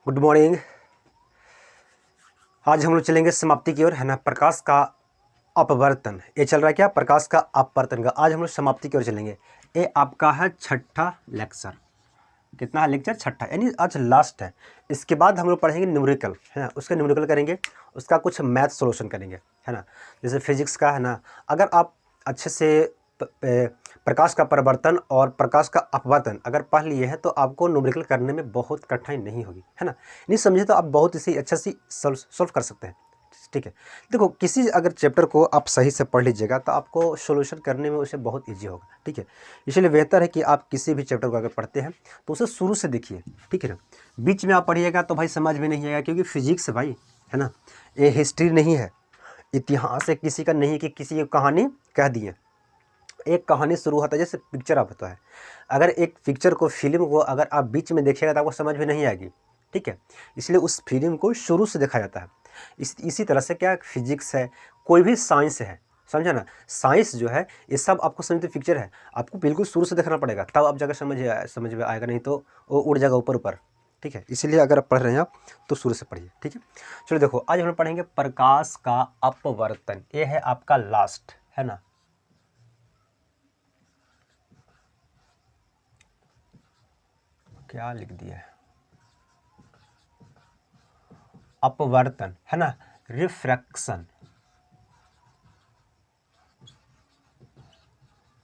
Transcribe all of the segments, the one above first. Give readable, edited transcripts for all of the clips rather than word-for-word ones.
Good morning. आज हम लोग चलेंगे समाप्ति की ओर, है ना। प्रकाश का अपवर्तन, ये चल रहा है क्या, प्रकाश का अपवर्तन का। आज हम लोग समाप्ति की ओर चलेंगे। ये आपका है छठा लेक्चर। कितना है लेक्चर? छठा, यानी आज लास्ट है। इसके बाद हम लोग पढ़ेंगे न्यूमेरिकल, है ना। उसका न्यूमेरिकल करेंगे, उसका कुछ मैथ सॉल्यूशन करेंगे, है ना। जैसे फिजिक्स का, है ना। अगर आप अच्छे से प्रकाश का परिवर्तन और प्रकाश का अपवर्तन अगर पढ़ लिए हैं तो आपको न्यूमेरिकल करने में बहुत कठिनाई नहीं होगी, है ना। नहीं समझे तो आप बहुत इसे अच्छे से सॉल्व कर सकते हैं, ठीक है। देखो, किसी अगर चैप्टर को आप सही से पढ़ लीजिएगा तो आपको सॉल्यूशन करने में उसे बहुत इजी होगा, ठीक है। इसलिए बेहतर है कि आप किसी भी चैप्टर को अगर पढ़ते हैं तो उसे शुरू से देखिए, ठीक है ना। बीच में आप पढ़िएगा तो भाई समझ में नहीं आएगा, क्योंकि फिजिक्स है भाई, है ना। ये हिस्ट्री नहीं है, इतिहास है किसी का नहीं कि किसी की कहानी कह दी है। एक कहानी शुरू होता है, जैसे पिक्चर आप होता है। अगर एक पिक्चर को, फिल्म को अगर आप बीच में देखिएगा तो आपको समझ में नहीं आएगी, ठीक है। इसलिए उस फिल्म को शुरू से देखा जाता है। इसी तरह से क्या फिजिक्स है, कोई भी साइंस है, समझा ना। साइंस जो है ये सब आपको समझते पिक्चर है, आपको बिल्कुल शुरू से देखना पड़ेगा, तब आप जाकर समझ में आएगा, नहीं तो वो उड़ जाएगा ऊपर ऊपर, ठीक है। इसलिए अगर आप पढ़ रहे हैं आप तो शुरू से पढ़िए, ठीक है। चलो देखो, आज हम लोग पढ़ेंगे प्रकाश का अपवर्तन। ये है आपका लास्ट, है ना। क्या लिख दिया है? अपवर्तन, है ना। रिफ्रैक्शन,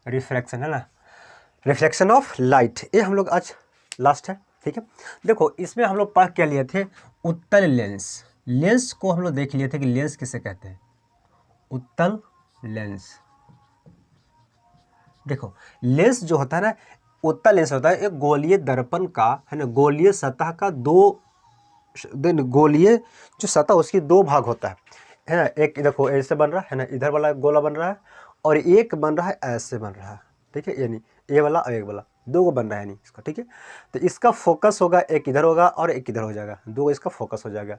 रिफ्रैक्शन, है ना। रिफ्लेक्शन ऑफ लाइट, ये हम लोग आज लास्ट है, ठीक है। देखो, इसमें हम लोग पढ़ क्या लिए थे? उत्तल लेंस। लेंस को हम लोग देख लिए थे कि लेंस किसे कहते हैं। उत्तल लेंस। देखो, लेंस जो होता है ना, उत्तल लेंस होता है एक गोलीय दर्पण का, है ना, गोलीय सतह का गोलीय जो सतह उसकी दो भाग होता है ना। एक देखो ऐसे बन रहा है ना, इधर वाला गोला बन रहा है, और एक बन रहा है ऐसे बन रहा है, ठीक है। यानी ये वाला और एक वाला, दो को बन रहा है, नहीं इसका, ठीक है। तो इसका फोकस होगा, एक इधर होगा और एक इधर हो जाएगा, दो इसका फोकस हो जाएगा।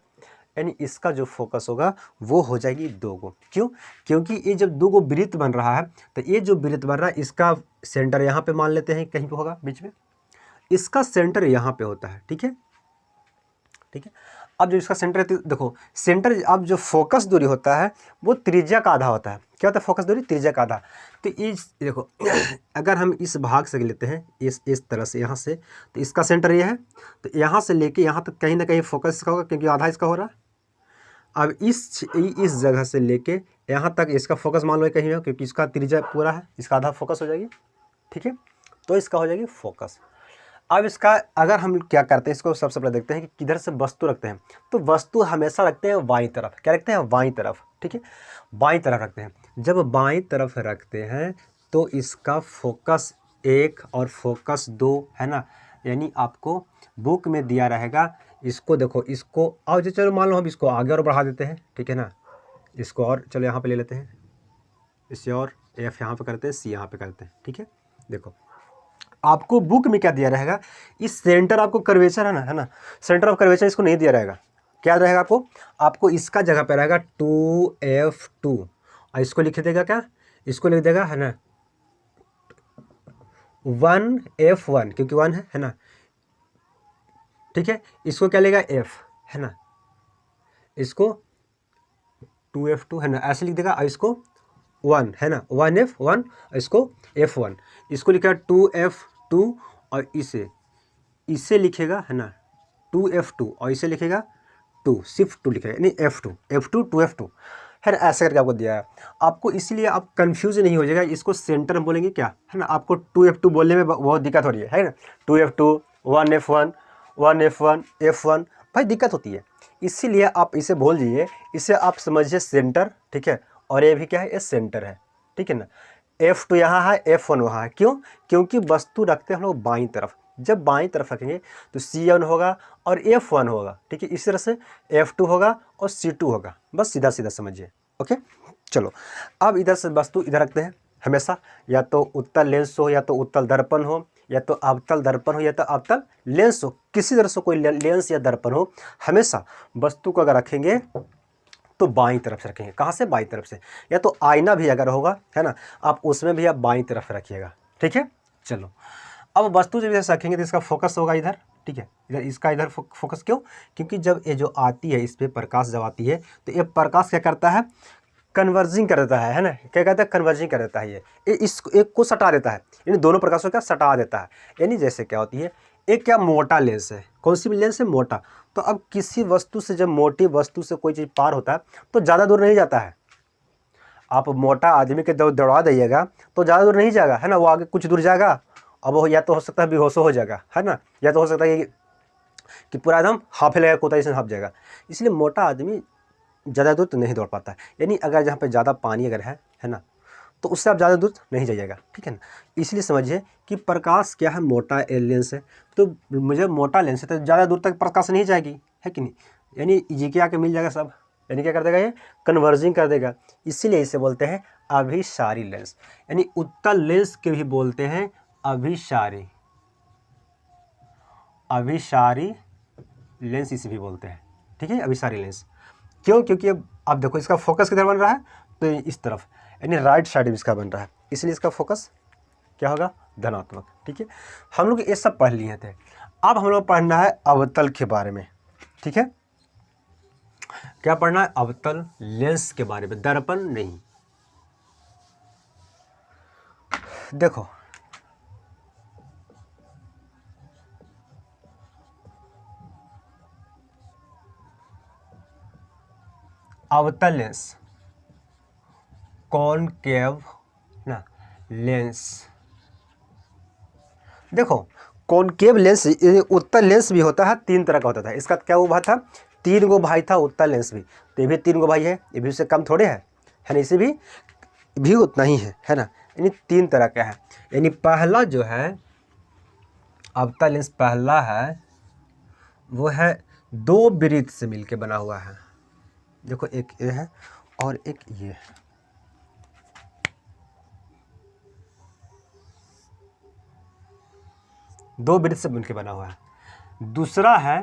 यानी इसका जो फोकस होगा वो हो जाएगी दो गो। क्यों? क्योंकि ये जब दो गो वृत्त बन रहा है, तो ये जो वृत्त बन रहा है इसका सेंटर यहाँ पे मान लेते हैं, कहीं पे होगा बीच में, इसका सेंटर यहाँ पे होता है, ठीक है, ठीक है। अब जो इसका सेंटर है, तो देखो सेंटर, अब जो फोकस दूरी होता है वो त्रिज्या का आधा होता है। क्या होता है फोकस दूरी? त्रिज्या का आधा। तो इस देखो अगर हम इस भाग से लेते हैं, इस तरह से यहाँ से, तो इसका सेंटर ये है, तो यहाँ से लेके यहाँ तक कहीं ना कहीं फोकस इसका होगा, क्योंकि आधा इसका हो रहा है। अब इस जगह से लेके यहाँ तक इसका फोकस मान लो कहीं हो, क्योंकि इसका त्रिज्या पूरा है, इसका आधा फोकस हो जाएगी, ठीक है। तो इसका हो जाएगी फोकस। अब इसका अगर हम क्या करते हैं, इसको सबसे पहले देखते हैं कि किधर से वस्तु रखते हैं। तो वस्तु हमेशा रखते हैं बाईं तरफ। क्या रखते हैं? बाईं तरफ, ठीक है, बाईं तरफ रखते हैं। जब बाईं तरफ रखते हैं तो इसका फोकस 1 और फोकस 2, है ना। यानी आपको बुक में दिया रहेगा। इसको देखो, इसको और जो, चलो मान लो हम इसको आगे और बढ़ा देते हैं, ठीक है ना। इसको और चलो यहाँ पे ले लेते हैं, इसे और F यहाँ पे करते हैं, C यहाँ पे करते हैं, ठीक है। देखो आपको बुक में क्या दिया रहेगा, इस सेंटर आपको कर्वेचर है ना, सेंटर ऑफ कर्वेचर इसको नहीं दिया रहेगा। क्या रहेगा आपको इसका जगह पे रहेगा 2F2, और इसको लिख देगा क्या, इसको लिख देगा, है ना, 1F1, क्योंकि 1 है ना, ठीक है। इसको क्या लेगा? F, है ना, इसको 2F2, है ना, ऐसे लिख देगा, और इसको 1, है ना, 1F1, इसको F1, इसको लिखा 2F2, और इसे लिखेगा, है ना, 2F2, और इसे लिखेगा 2, सिर्फ 2 लिखेगा, यानी F2 2F2, है ना। ऐसे करके आपको दिया है आपको, इसलिए आप कंफ्यूज नहीं हो जाएगा। इसको सेंटर में बोलेंगे क्या, है ना, आपको 2F2 बोलने में बहुत दिक्कत हो रही है ना। 2F2, 1F1, 1F1, F1, भाई दिक्कत होती है। इसीलिए आप इसे बोल दीजिए, इसे आप समझिए सेंटर, ठीक है। और ये भी क्या है? ये सेंटर है, ठीक है ना। F2 यहाँ है, F1 वहाँ है। क्यों? क्योंकि वस्तु रखते हैं हम लोग बाईं तरफ। जब बाईं तरफ रखेंगे तो C1 होगा और F1 होगा, ठीक है। इस तरह से F2 होगा और C2 होगा, बस सीधा सीधा समझिए, ओके। चलो, अब इधर से वस्तु इधर रखते हैं हमेशा, या तो उत्तल लेंस हो, या तो उत्तल दर्पण हो, या तो अवतल दर्पण हो, या तो अवतल लेंस हो। किसी तरह से कोई लेंस या दर्पण हो, हमेशा वस्तु को अगर रखेंगे तो बाईं तरफ से रखेंगे। कहाँ से? बाईं तरफ से। या तो आईना भी अगर होगा, है ना, आप उसमें भी आप बाईं तरफ रखिएगा, ठीक है। चलो, अब वस्तु जब इधर रखेंगे तो इसका फोकस होगा इधर, ठीक है। इधर इसका इधर फोकस क्यों? क्योंकि जब ये जो आती है इस पर प्रकाश जब आती है तो ये प्रकाश क्या करता है, कन्वर्जिंग कर देता है ना, क्या कहता है, कन्वर्जिंग कर देता है। ये इस एक को सटा देता है, यानी दोनों प्रकाशों का सटा देता है। यानी जैसे क्या होती है, एक क्या मोटा लेंस है, कौन सी लेंस है, मोटा। तो अब किसी वस्तु से, जब मोटी वस्तु से कोई चीज़ पार होता है तो ज़्यादा दूर नहीं जाता है। आप मोटा आदमी के दौड़ा दीजिएगा तो ज़्यादा दूर नहीं जाएगा, है ना, वो आगे कुछ दूर जाएगा, अब वो या तो हो सकता है बेहोश हो जाएगा, है ना, या तो हो सकता है कि पूरा एकदम हाफे लगेगा, कोता जैसे हाफ जाएगा। इसलिए मोटा आदमी ज़्यादा दूर तो नहीं दौड़ पाता है। यानी अगर जहाँ पे ज़्यादा पानी अगर है ना, तो उससे आप ज़्यादा दूर नहीं जाइएगा, ठीक है ना। इसलिए समझिए कि प्रकाश क्या है, मोटा लेंस है, तो मुझे मोटा लेंस है तो ज़्यादा दूर तक प्रकाश नहीं जाएगी, है कि नहीं। यानी जी के आके मिल जाएगा सब, यानी क्या कर देगा, ये कन्वर्जिंग कर देगा। इसीलिए इसे बोलते हैं अभिसारी लेंस। यानी उत्तल लेंस के भी बोलते हैं अभिसारी, अभिसारी लेंस इसे भी बोलते हैं, ठीक है, अभिसारी लेंस। क्यों? क्योंकि अब आप देखो इसका फोकस किधर बन रहा है, तो इस तरफ, यानी राइट साइड में इसका बन रहा है, इसलिए इसका फोकस क्या होगा, धनात्मक, ठीक है। हम लोग ये सब पढ़ लिए थे। अब हम लोग पढ़ना है अवतल के बारे में, ठीक है। क्या पढ़ना है, अवतल लेंस के बारे में, दर्पण नहीं। देखो अवतल लेंस, कॉनकेव ना लेंस। देखो कॉनकेव लेंस, उत्तल लेंस भी होता है, 3 तरह का होता था। इसका क्या हुआ था, 3 गो भाई था उत्तल लेंस भी, तो ये भी 3 गो भाई है, ये भी उससे कम थोड़े है ना, इसे भी उतना ही है ना। यानी 3 तरह का है। यानी पहला जो है अवतल लेंस, पहला है वो है 2 वृत्त से मिलके बना हुआ है। देखो एक ये है और एक ये है, दो वृत्त से मिलके बना हुआ है। दूसरा है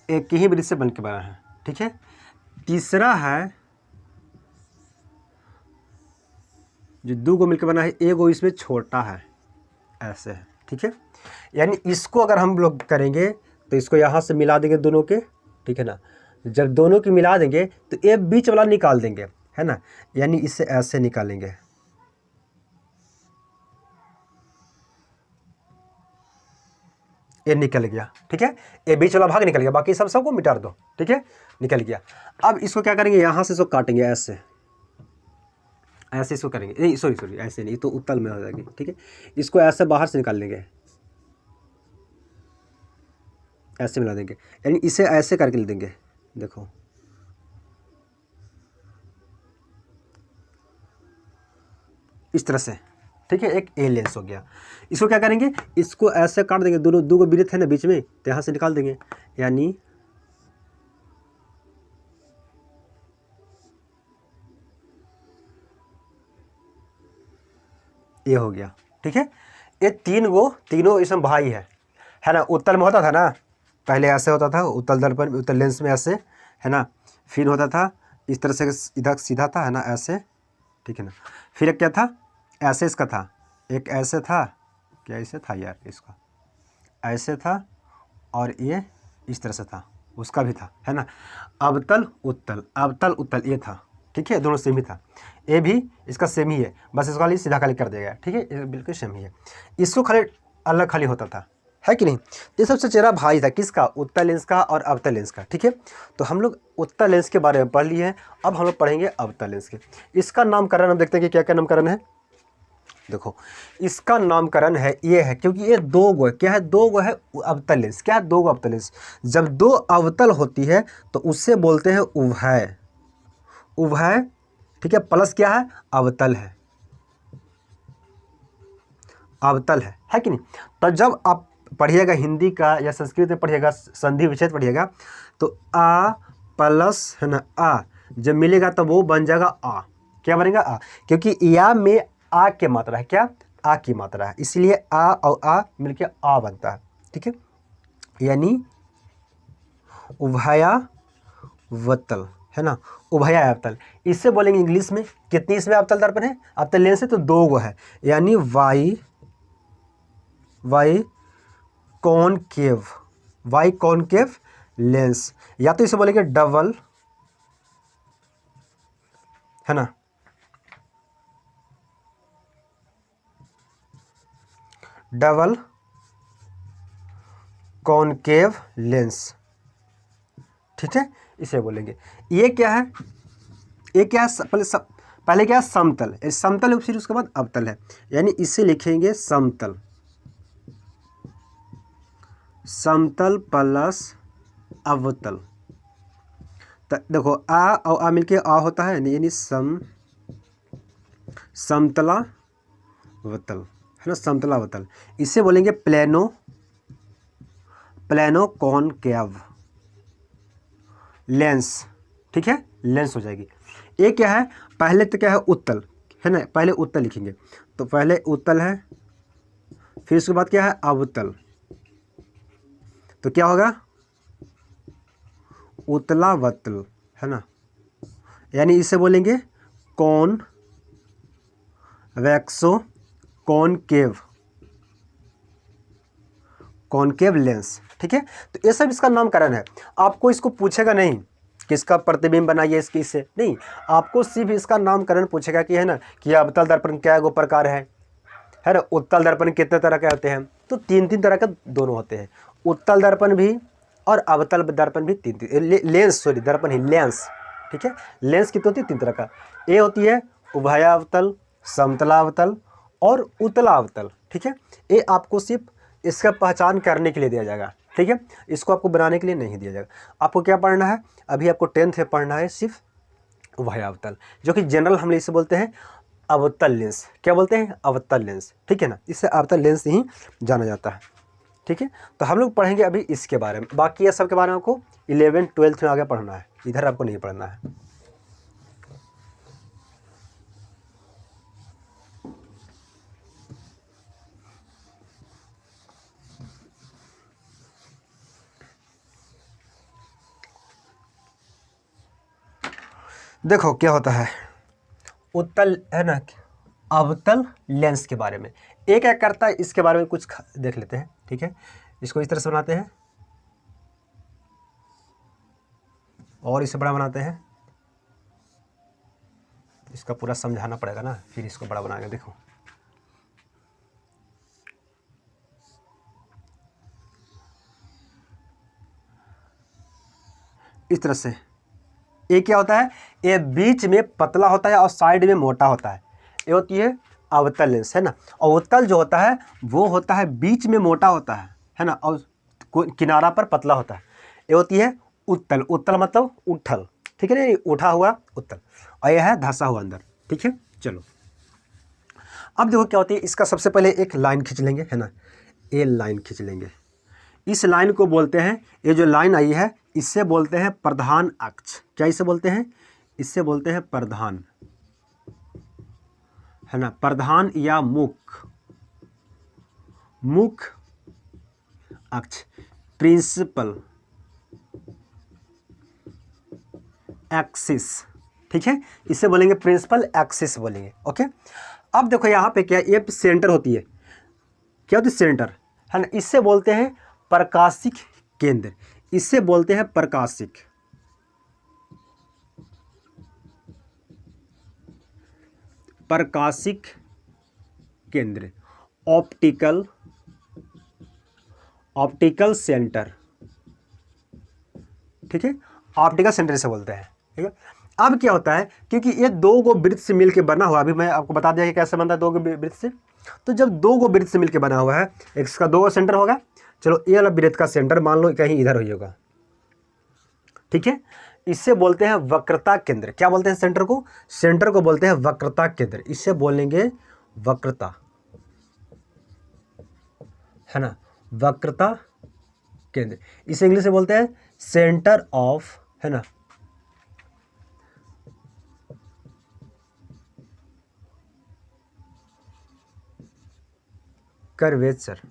एक ही वृत्त से बनके बना है, ठीक है। तीसरा है जो 2 गो मिलकर बना है, एक गो इसमें छोटा है, ऐसे है, ठीक है। यानी इसको अगर हम लोग करेंगे तो इसको यहाँ से मिला देंगे दोनों के, ठीक है ना। जब दोनों की मिला देंगे तो एक बीच वाला निकाल देंगे, है ना। यानी इसे ऐसे निकालेंगे, ये निकल गया, ठीक है। ये बीच वाला भाग निकल गया, बाकी सबको मिटा दो, ठीक है, निकल गया। अब इसको क्या करेंगे, यहाँ से इसको काटेंगे, ऐसे ऐसे इसको करेंगे, नहीं सॉरी ऐसे नहीं, तो उत्तल में हो जाएगी, ठीक है। इसको ऐसे बाहर से निकाल लेंगे, ऐसे मिला देंगे, यानी इसे ऐसे करके ले देंगे, देखो इस तरह से, ठीक है। एक ए लेंस हो गया। इसको क्या करेंगे, इसको ऐसे काट देंगे, दोनों 2 गो वृत्त है ना बीच में, तो यहाँ से निकाल देंगे, यानी ये हो गया, ठीक है। ये तीनों इसमें भाई है ना। उत्तल में होता था ना, पहले ऐसे होता था उत्तल दर्पण, उत्तल लेंस में ऐसे, है ना। फिर होता था इस तरह से, इधर सीधा था, है ना, ऐसे, ठीक है ना। फिर एक क्या था, ऐसे इसका था, एक ऐसे था, क्या ऐसे था यार, इसका ऐसे था, और ये इस तरह से था, उसका भी था, है ना। अवतल उत्तल, अवतल उत्तल ये था, ठीक है, दोनों सेम ही था। ये भी इसका सेम ही है, बस इसको खाली सीधा खाली कर देगा, ठीक है, ये बिल्कुल सेम ही है। इसको खाली अलग खाली होता था, है कि नहीं। ये सबसे चेहरा भाई था किसका, उत्तल लेंस का और अवतल लेंस का, ठीक है। तो हम लोग उत्तल लेंस के बारे में पढ़ लिए हैं, अब हम लोग पढ़ेंगे अवतल लेंस के। इसका नामकरण हम देखते हैं कि क्या क्या नामकरण है। देखो इसका नामकरण है, ये है, क्योंकि ये 2 गो है, क्या है, 2 गो है अवतल लेंस। क्या है, 2 गो अवतल लेंस। जब 2 अवतल होती है तो उससे बोलते हैं उभय, उभय, ठीक है। प्लस क्या है, अवतल है, अवतल है कि नहीं। तो जब आप पढ़िएगा हिंदी का या संस्कृत में पढ़िएगा, संधि विच्छेद पढ़िएगा, तो आ प्लस, है ना, आ जब मिलेगा तो वो बन जाएगा आ, क्या बनेगा, आ, क्योंकि या में आ की मात्रा है, क्या, आ की मात्रा है, इसलिए आ और आ मिलके आ बनता है, ठीक है। यानी उभयावतल, है ना, उभयावतल। इससे बोलेंगे इंग्लिश में, कितनी इसमें अवतल दर्पण है, अवतल लेंस से, तो 2 गो है, यानी Y Y concave, Y concave lens, या तो इसे बोलेंगे डबल, है ना, डबल कॉनकेव लेंस, ठीक है, इसे बोलेंगे। ये क्या है, ये क्या है, पहले क्या है, समतल, समतल फिर उसके बाद अवतल है, यानी इसे लिखेंगे समतल, समतल प्लस अवतल। देखो आ और आ मिलके आ होता है, यानी समतला वतल, है ना, समतला वतल। इसे बोलेंगे प्लेनो, प्लेनो कॉनकेव लेंस, ठीक है, लेंस हो जाएगी। ये क्या है, पहले तो क्या है, उत्तल, है ना, पहले उत्तल लिखेंगे, तो पहले उत्तल है, फिर उसके बाद क्या है, अवतल, तो क्या होगा, उत्तलावतल, है ना, यानी इसे बोलेंगे कॉन वैक्सो कॉनकेव, कॉनकेव लेंस, ठीक है। तो ये सब इसका नामकरण है, आपको इसको पूछेगा नहीं किसका प्रतिबिंब बनाइए इसकी, इससे नहीं, आपको सिर्फ इसका नामकरण पूछेगा कि, है ना, कि अवतल दर्पण क्या गो प्रकार है ना, उत्तल दर्पण कितने तरह के होते हैं, तो तीन तीन तरह के दोनों होते हैं, उत्तल दर्पण भी और अवतल दर्पण भी तीन तीन, लेंस, सॉरी दर्पण ही, लेंस, ठीक है, लेंस कितनी होती है, तीन तरह का, ये होती है उभयावतल, समतलावतल और उत्तलावतल, ठीक है। ये आपको सिर्फ इसका पहचान करने के लिए दिया जाएगा, ठीक है, इसको आपको बनाने के लिए नहीं दिया जाएगा। आपको क्या पढ़ना है, अभी आपको 10th में पढ़ना है सिर्फ उभयावतल, जो कि जनरल हम इसे बोलते हैं अवतल लेंस, क्या बोलते हैं, अवतल लेंस, ठीक है ना, इसे अवतल लेंस ही जाना जाता है, ठीक है। तो हम लोग पढ़ेंगे अभी इसके बारे में, बाकी ये सब के बारे में आपको 11th 12th में आगे पढ़ना है, इधर आपको नहीं पढ़ना है। देखो क्या होता है, उत्तल, है ना, अवतल लेंस के बारे में एक क्या करता है, इसके बारे में कुछ देख लेते हैं, ठीक है। इसको इस तरह से बनाते हैं और इसे बड़ा बनाते हैं, इसका पूरा समझाना पड़ेगा ना, फिर इसको बड़ा बनाएंगे। देखो इस तरह से, ये क्या होता है, ये बीच में पतला होता है और साइड में मोटा होता है, ये होती है अवतल लेंस, है ना। और उत्तल जो होता है वो होता है बीच में मोटा होता है ना, और किनारा पर पतला होता है, ये होती है उत्तल, उत्तल मतलब उठल, ठीक है ना, उठा हुआ उत्तल, और यह है धंसा हुआ अंदर, ठीक है। चलो अब देखो क्या होती है, इसका सबसे पहले एक लाइन खींच लेंगे, है ना, ये लाइन खींच लेंगे, इस लाइन को बोलते हैं, ये जो लाइन आई है इससे बोलते हैं प्रधान अक्ष, क्या इसे बोलते हैं, इससे बोलते हैं प्रधान, है ना, प्रधान या मुख, मुख अक्ष, प्रिंसिपल एक्सिस, ठीक है, इसे बोलेंगे प्रिंसिपल एक्सिस बोलेंगे, ओके। अब देखो यहाँ पे क्या, ये सेंटर होती है, क्या होती है, सेंटर, है ना, इससे बोलते हैं प्रकाशिक केंद्र, इससे बोलते हैं प्रकाशिक, प्रकाशिक केंद्र, ऑप्टिकल, ऑप्टिकल सेंटर, ठीक है, ऑप्टिकल सेंटर से बोलते हैं, ठीक है। अब क्या होता है, क्योंकि ये दो गो वृत्त से मिलकर बना हुआ, अभी मैं आपको बता दिया कि कैसे बनता है दो गो वृत्त से, तो जब दो गो वृत्त से मिलकर बना हुआ है, एक इसका दो गो सेंटर होगा, चलो ये वाला वृत्त का सेंटर मान लो कहीं इधर हो होगा, ठीक है, इससे बोलते हैं वक्रता केंद्र, क्या बोलते हैं सेंटर को, सेंटर को बोलते हैं वक्रता केंद्र, इससे बोलेंगे वक्रता, है ना, वक्रता केंद्र, इसे इंग्लिश में बोलते हैं सेंटर ऑफ, है ना, कर्वेचर,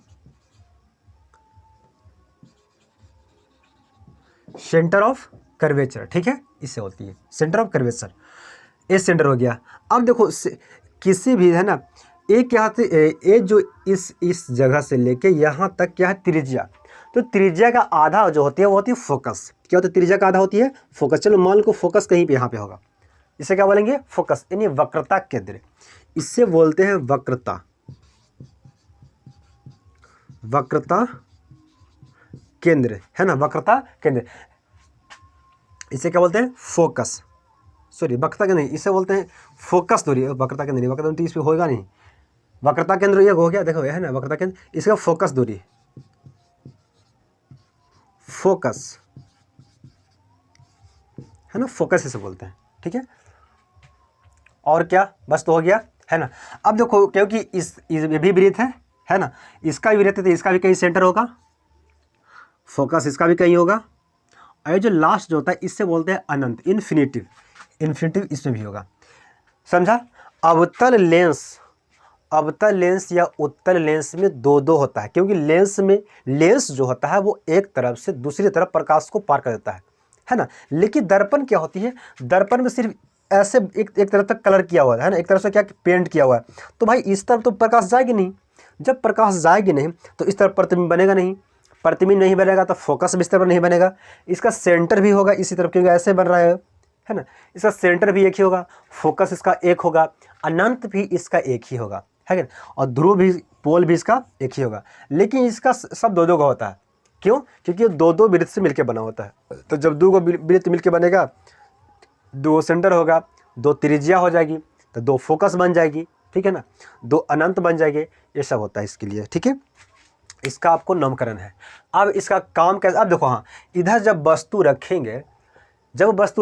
सेंटर ऑफ कर्वेचर, ठीक है, इससे होती है सेंटर ऑफ कर्वेचर, ये सेंटर हो गया। अब देखो किसी भी, है ना, ये क्या होती है, ये जो इस जगह से लेके यहाँ तक क्या है त्रिज्या, तो त्रिज्या का आधा जो होती है वो होती है फोकस। क्या होता है, त्रिज्या का आधा होती है फोकस। चलो मान लो फोकस कहीं पे यहाँ पे होगा, इसे क्या बोलेंगे, फोकस, यानी वक्रता केंद्र। इससे बोलते हैं वक्रता, वक्रता केंद्र, है ना, वक्रता केंद्र। इसे क्या बोलते हैं, फोकस, सॉरी वक्रता केंद्र नहीं, इसे बोलते हैं फोकस दूरी। वक्रता केंद्र नहीं, वक्रता केंद्र इस पे होगा नहीं, वक्रता केंद्र ये हो गया, देखो ये है ना वक्रता केंद्र, इसका फोकस दूरी, फोकस, है ना, फोकस इसे बोलते हैं, ठीक है। और क्या, बस तो हो गया, है ना। अब देखो क्योंकि इस ये भी वृत्त है ना, इसका भी वृत्त है तो इसका भी कहीं सेंटर होगा, फोकस इसका भी कहीं होगा। और ये जो लास्ट जो होता है इससे बोलते हैं अनंत, इन्फिनिटिव, इन्फिनिटिव इसमें भी होगा, समझा। अवतल लेंस या उत्तल लेंस में दो होता है, क्योंकि लेंस जो होता है वो एक तरफ से दूसरी तरफ प्रकाश को पार कर देता है ना। लेकिन दर्पण क्या होती है, दर्पण में सिर्फ ऐसे एक तरफ तक कलर किया हुआ है ना, एक तरफ से क्या पेंट किया हुआ है, तो भाई इस तरफ तो प्रकाश जाएगी नहीं। जब प्रकाश जाएगी नहीं तो इस तरफ प्रतिबिंब बनेगा नहीं, प्रतिबिंब नहीं बनेगा तो फोकस भी इस तरफ नहीं बनेगा। इसका सेंटर भी होगा इसी तरफ, क्योंकि ऐसे बन रहा है ना, इसका सेंटर भी एक ही होगा, फोकस इसका एक होगा, अनंत भी इसका एक ही होगा, है क्या, और ध्रुव भी, पोल भी इसका एक ही होगा। लेकिन इसका सब दो का होता है, क्यों, क्योंकि ये दो वृत्त से मिलकर बना होता है। तो जब दो वृत्त मिलकर बनेगा, दो सेंटर होगा, दो त्रिज्या हो जाएगी, तो दो फोकस बन जाएगी, ठीक है ना, दो अनंत बन जाएंगे, ये सब होता है इसके लिए, ठीक है। इसका आपको नामकरण है। अब इसका काम कैसे, अब देखो, हाँ, इधर जब वस्तु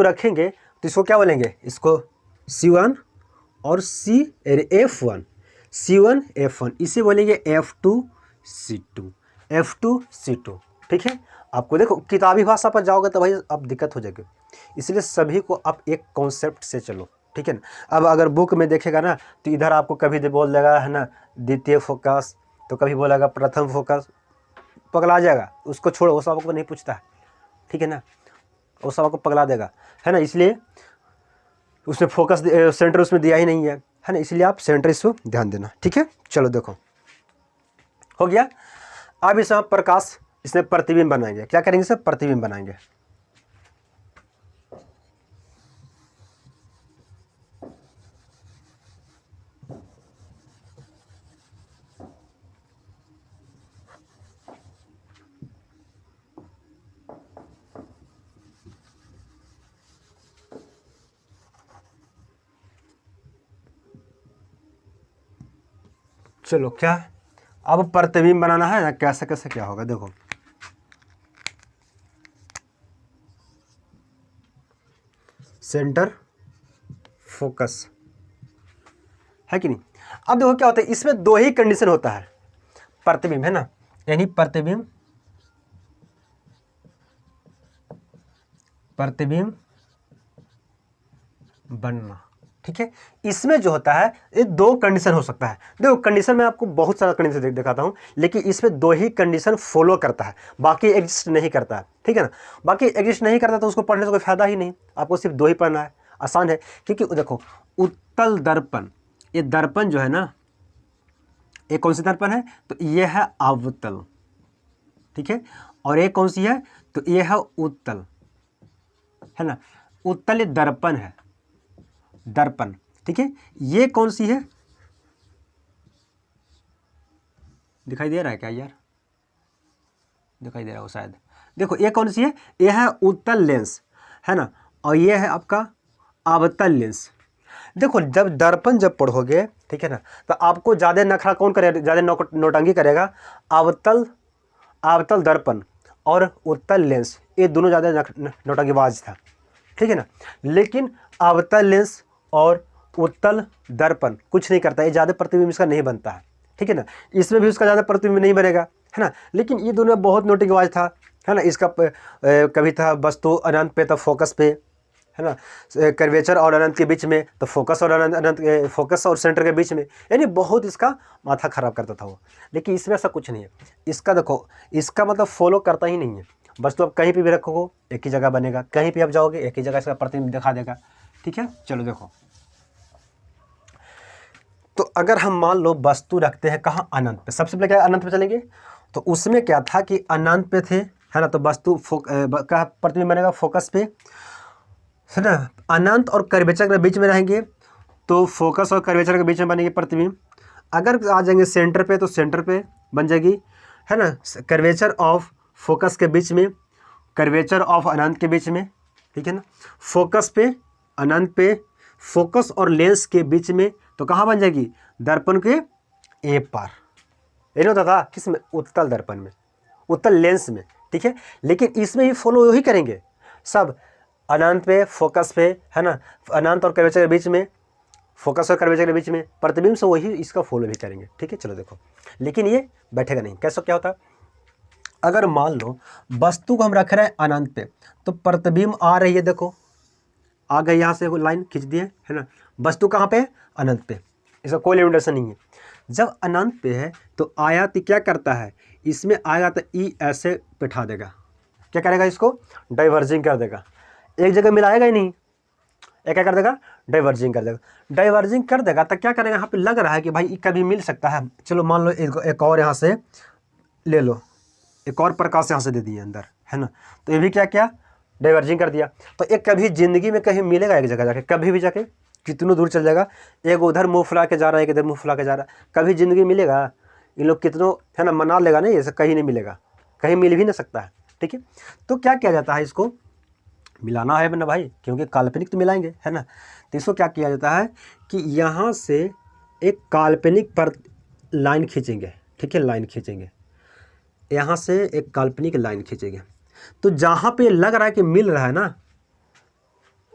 रखेंगे तो इसको क्या बोलेंगे, इसको C1 और F1, C1 F1, इसे बोलेंगे F2 C2, ठीक है। आपको देखो किताबी भाषा पर जाओगे तो भाई अब दिक्कत हो जाएगी, इसलिए सभी को आप एक कॉन्सेप्ट से चलो, ठीक है ना। अब अगर बुक में देखेगा ना तो इधर आपको कभी बोल देगा, है ना, द्वितीय फोकस, तो कभी बोलेगा प्रथम फोकस, पगला जाएगा, उसको छोड़ो, वो सब आपको नहीं पूछता है, ठीक है ना, वो सब आपको पगला देगा, है ना। इसलिए उसमें फोकस सेंटर उसमें दिया ही नहीं है ना, इसलिए आप सेंटर इसको ध्यान देना, ठीक है। चलो देखो हो गया। अब इसमें प्रकाश, इसमें प्रतिबिंब बनाएंगे, क्या करेंगे, इसे प्रतिबिंब बनाएंगे। चलो क्या, अब प्रतिबिंब बनाना है ना, कैसे कैसे क्या होगा देखो। सेंटर, फोकस, है कि नहीं। अब देखो क्या होता है, इसमें दो ही कंडीशन होता है प्रतिबिंब, है ना, यानी प्रतिबिंब बनना, ठीक है। इसमें जो होता है ये दो कंडीशन हो सकता है। देखो कंडीशन में आपको बहुत सारा कंडीशन दिखाता हूँ, लेकिन इसमें दो ही कंडीशन फॉलो करता है, बाकी एग्जिस्ट नहीं करता है, ठीक है ना। बाकी एग्जिस्ट नहीं करता तो उसको पढ़ने से कोई फायदा ही नहीं, आपको सिर्फ दो ही पढ़ना है, आसान है। क्योंकि देखो उत्तल दर्पण, ये दर्पण जो है ना, ये कौन सी दर्पण है, तो ये है अवतल, ठीक है, और ये कौन सी है, तो ये है उत्तल, है ना। उत्तल दर्पण है, दर्पण, ठीक है। ये कौन सी है, दिखाई दे रहा है क्या यार, दिखाई दे रहा हो शायद, देखो ये कौन सी है, ये है उत्तल लेंस, है ना, और ये है आपका अवतल लेंस। देखो जब दर्पण जब पढ़ोगे, ठीक है ना, तो आपको ज़्यादा नखरा कौन करेगा, ज़्यादा नौटंकी करेगा, अवतल दर्पण और उत्तल लेंस, ये दोनों ज़्यादा नौटंकीबाज था, ठीक है ना। लेकिन अवतल लेंस और उत्तल दर्पण कुछ नहीं करता, ये ज़्यादा प्रतिबिंब इसका नहीं बनता है, ठीक है ना। इसमें भी उसका ज़्यादा प्रतिबिंब नहीं बनेगा, है ना। लेकिन ये दोनों बहुत नौटंकीबाज था, है ना। इसका कभी था वस्तु अनंत पे तो फोकस पे, है ना, कर्वेचर और अनंत के बीच में तो फोकस और अनंत फोकस और सेंटर के बीच में, यानी बहुत इसका माथा खराब करता था वो। लेकिन इसमें ऐसा कुछ नहीं है, इसका देखो, इसका मतलब फॉलो करता ही नहीं है, बस तो आप कहीं पे भी रखोगे एक ही जगह बनेगा, कहीं पे आप जाओगे एक ही जगह इसका प्रतिबिंब दिखा देगा, ठीक है। चलो देखो तो अगर हम मान लो वस्तु रखते हैं कहाँ, अनंत पे, सबसे पहले क्या अनंत पे चलेंगे, तो उसमें क्या था कि अनंत पे थे, है ना, तो वस्तु का प्रतिबिंब बनेगा फोकस पे, है ना। अनंत और कर्वेचर के बीच में रहेंगे तो फोकस और कर्वेचर के बीच में बनेगी प्रतिबिंब। अगर आ जाएंगे सेंटर पे तो सेंटर पे बन जाएगी, है ना, कर्वेचर ऑफ फोकस के बीच में, कर्वेचर ऑफ अनंत के बीच में, ठीक है ना। फोकस पे, अनंत पे, फोकस और लेंस के बीच में, तो कहाँ बन जाएगी, दर्पण के ए पार। ये नहीं होता था किस में, उत्तल दर्पण में, उत्तल लेंस में, ठीक है। लेकिन इसमें ही फॉलो वही करेंगे सब, अनंत पे, फोकस पे, है ना, अनंत और कर्वेचर के बीच में, फोकस और कर्वेचर के बीच में प्रतिबिंब से वही इसका फॉलो भी करेंगे, ठीक है। चलो देखो, लेकिन ये बैठेगा नहीं। कैसे, क्या होता है, अगर मान लो वस्तु को हम रख रहे हैं अनंत पे, तो प्रतिबिंब आ रही है, देखो आ गई, यहाँ से लाइन खींच दिए, है ना। वस्तु कहाँ पे है, अनंत पे, इसका कोई लिमिटेशन नहीं है। जब अनंत पे है तो आयात क्या करता है, इसमें आएगा तो ई ऐसे बैठा देगा, क्या करेगा, इसको डाइवर्जिंग कर देगा, एक जगह मिलाएगा ही नहीं, एक क्या कर देगा, डाइवर्जिंग कर देगा। डाइवर्जिंग कर देगा तो क्या करेगा, यहाँ पे लग रहा है कि भाई कभी मिल सकता है, चलो मान लो एक और यहाँ से ले लो, एक और प्रकाश यहाँ से दे दिए अंदर, है ना, तो ये भी क्या क्या डाइवर्जिंग कर दिया। तो एक कभी जिंदगी में कहीं मिलेगा एक जगह जाके, कभी भी जाके कितनों दूर चल जाएगा, एक उधर मुँह फुला के जा रहा है, एक इधर मुँह फुला के जा रहा है, कभी जिंदगी मिलेगा, इन लोग कितनों, है ना, मना लेगा नहीं, ऐसा कहीं नहीं मिलेगा, कहीं मिल भी नहीं सकता है, ठीक है। तो क्या किया जाता है, इसको मिलाना है ना भाई, क्योंकि काल्पनिक तो मिलाएंगे, है ना। तो इसको क्या किया जाता है कि यहाँ से एक काल्पनिक पर लाइन खींचेंगे, ठीक है, लाइन खींचेंगे, यहाँ से एक काल्पनिक लाइन खींचेंगे। तो जहाँ पे लग रहा है कि मिल रहा है ना,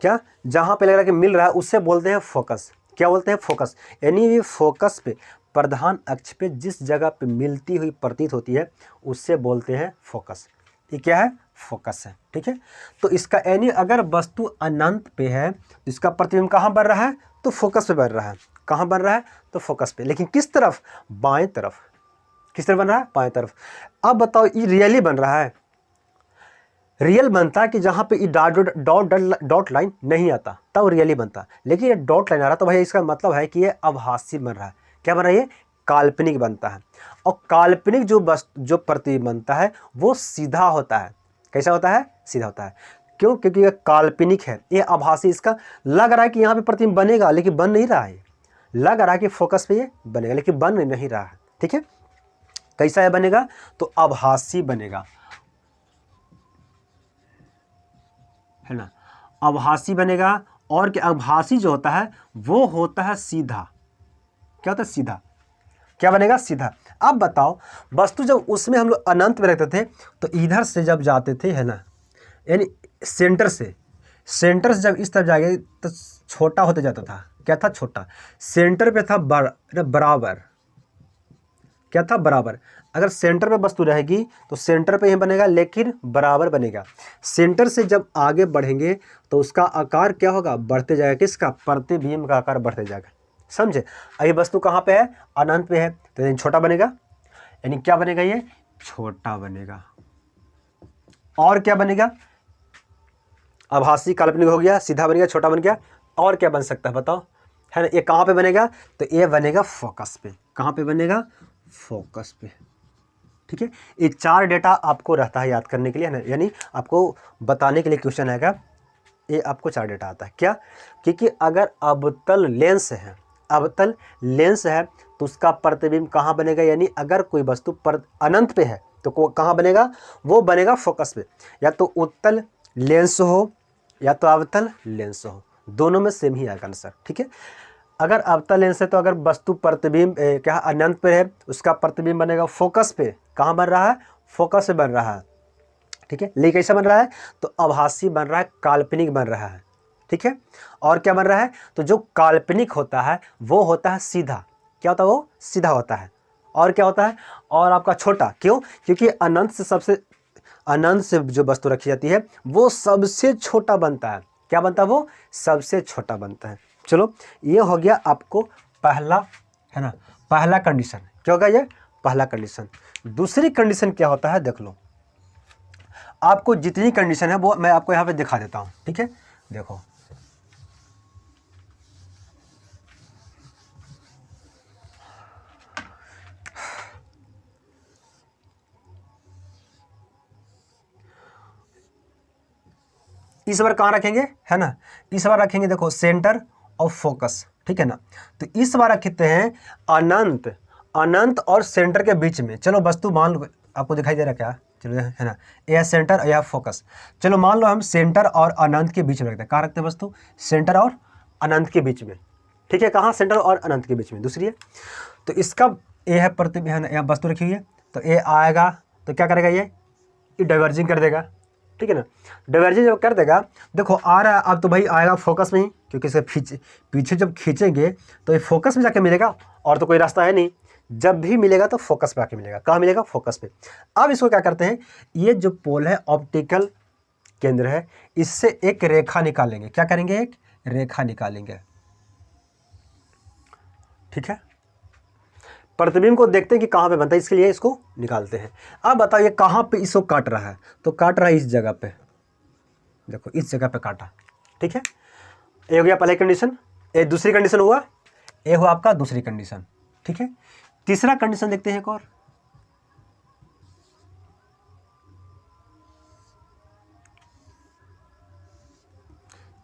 क्या, जहाँ पे लग रहा है कि मिल रहा है उससे बोलते हैं फोकस। क्या बोलते हैं, फोकस। यानी ये फोकस पे, प्रधान अक्ष पे जिस जगह पे मिलती हुई प्रतीत होती है उससे बोलते हैं फोकस। ये क्या है, फोकस है, ठीक है। तो इसका यानी अगर वस्तु अनंत पे है तो इसका प्रतिबिंब कहाँ बन रहा है, तो फोकस पे बन रहा है। कहाँ बन रहा है, तो फोकस पे, लेकिन किस तरफ, बाएं तरफ। किस तरफ बन रहा है, बाएं तरफ। अब बताओ ये रियली बन रहा है, रियल बनता है कि जहाँ पे ये डॉट लाइन नहीं आता तब रियली बनता, लेकिन ये डॉट लाइन आ रहा तो भाई इसका मतलब है कि ये आभासी बन रहा है। क्या बन रहा है, ये काल्पनिक बनता है। और काल्पनिक जो प्रतिबिंब बनता है वो सीधा होता है। कैसा होता है, सीधा होता है। क्यों, क्योंकि ये काल्पनिक है, ये आभासी, इसका लग रहा है कि यहाँ पे प्रतिबिंब बनेगा लेकिन बन नहीं रहा है, लग रहा है कि फोकस पे ये बनेगा लेकिन बन नहीं रहा है, ठीक है। कैसा है बनेगा, तो आभासी बनेगा, है ना, आभासी बनेगा। और क्या, आभासी जो होता है वो होता है सीधा। क्या होता है, सीधा। क्या बनेगा, सीधा। अब बताओ वस्तु जब उसमें हम लोग अनंत में रहते थे तो इधर से जब जाते थे, है ना, यानी सेंटर से जब इस तरफ जाएंगे तो छोटा होते जाता था। क्या था, छोटा। सेंटर पे था बराबर। क्या था, बराबर। अगर सेंटर पे वस्तु रहेगी तो सेंटर पे ही बनेगा लेकिन बराबर बनेगा। सेंटर से जब आगे बढ़ेंगे तो उसका आकार क्या होगा, बढ़ते जाएगा। किसका, प्रतिबिंब का आकार बढ़ते जाएगा, समझे। अभी वस्तु कहाँ पे है, अनंत पे है, तो यानी छोटा बनेगा। यानी क्या बनेगा, ये छोटा बनेगा। और क्या बनेगा, आभासी काल्पनिक हो गया, सीधा बन गया, छोटा बन गया। और क्या बन सकता है बताओ, है ना। ये कहाँ पे बनेगा, तो ये बनेगा फोकस पे। कहाँ पे बनेगा, फोकस पे, ठीक है। ये 4 डेटा आपको रहता है याद करने के लिए, है ना, यानी आपको बताने के लिए क्वेश्चन आएगा। ये आपको 4 डेटा आता है। क्या, क्योंकि अगर अवतल लेंस है, अवतल लेंस है तो उसका प्रतिबिंब कहाँ बनेगा, यानी अगर कोई वस्तु पर अनंत पे है तो कहाँ बनेगा, वो बनेगा फोकस पे। या तो उत्तल लेंस हो या तो अवतल लेंस हो, दोनों में सेम ही आएगा आंसर, ठीक है। अगर अवतल लेंस है तो अगर वस्तु प्रतिबिंब क्या अनंत पे है उसका प्रतिबिंब बनेगा फोकस पे। कहाँ बन रहा है, फोकस पे बन रहा है, ठीक है। लेकिन कैसा बन रहा है, तो आभासी बन रहा है, काल्पनिक बन रहा है, ठीक है। और क्या बन रहा है, तो जो काल्पनिक होता है वो होता है सीधा। क्या होता है, वो सीधा होता है। और क्या होता है, और आपका छोटा। क्यों, क्योंकि अनंत से जो वस्तु रखी जाती है वो सबसे छोटा बनता है। क्या बनता है, वो सबसे छोटा बनता है। चलो ये हो गया आपको पहला, है ना, पहला कंडीशन। क्या होगा, ये पहला कंडीशन। दूसरी कंडीशन क्या होता है, देख लो। आपको जितनी कंडीशन है वो मैं आपको यहाँ पे दिखा देता हूँ, ठीक है। देखो इस बार कहाँ रखेंगे, है ना, इस बार रखेंगे देखो सेंटर ऑफ फोकस, ठीक है ना। तो इस बार रखते हैं अनंत, अनंत और सेंटर के बीच में। चलो वस्तु मान लो, आपको दिखाई दे रहा क्या, चलो है ना, यह सेंटर और यह फोकस। चलो मान लो हम सेंटर और अनंत के बीच में रखते हैं। कहाँ रखते हैं वस्तु, सेंटर और अनंत के बीच में, ठीक है। कहाँ, सेंटर और अनंत के बीच में। दूसरी है, तो इसका ए है प्रतिबिंब, है ना, यहाँ वस्तु रखी हुई है, तो ए आएगा तो क्या करेगा, ये डाइवर्जिंग कर देगा, ठीक है ना। डाइवर्जिंग जब कर देगा, देखो आ रहा है अब तो भाई आएगा फोकस में ही, क्योंकि इसे पीछे जब खींचेंगे तो ये फोकस में जाके मिलेगा, और तो कोई रास्ता है नहीं। जब भी मिलेगा तो फोकस पे आके मिलेगा। कहाँ मिलेगा, फोकस पे। अब इसको क्या करते हैं, ये जो पोल है ऑप्टिकल केंद्र है, इससे एक रेखा निकालेंगे। क्या करेंगे, एक रेखा निकालेंगे, ठीक है। प्रतिबिंब को देखते हैं कि कहाँ पे बनता है, इसके लिए इसको निकालते हैं। अब बताइए कहाँ पे इसको काट रहा है, तो काट रहा है इस जगह पे, देखो इस जगह पे काटा, ठीक है। ये हो गया पहली कंडीशन। ये दूसरी कंडीशन हुआ, ये हुआ आपका दूसरी कंडीशन, ठीक है। तीसरा कंडीशन देखते हैं एक और।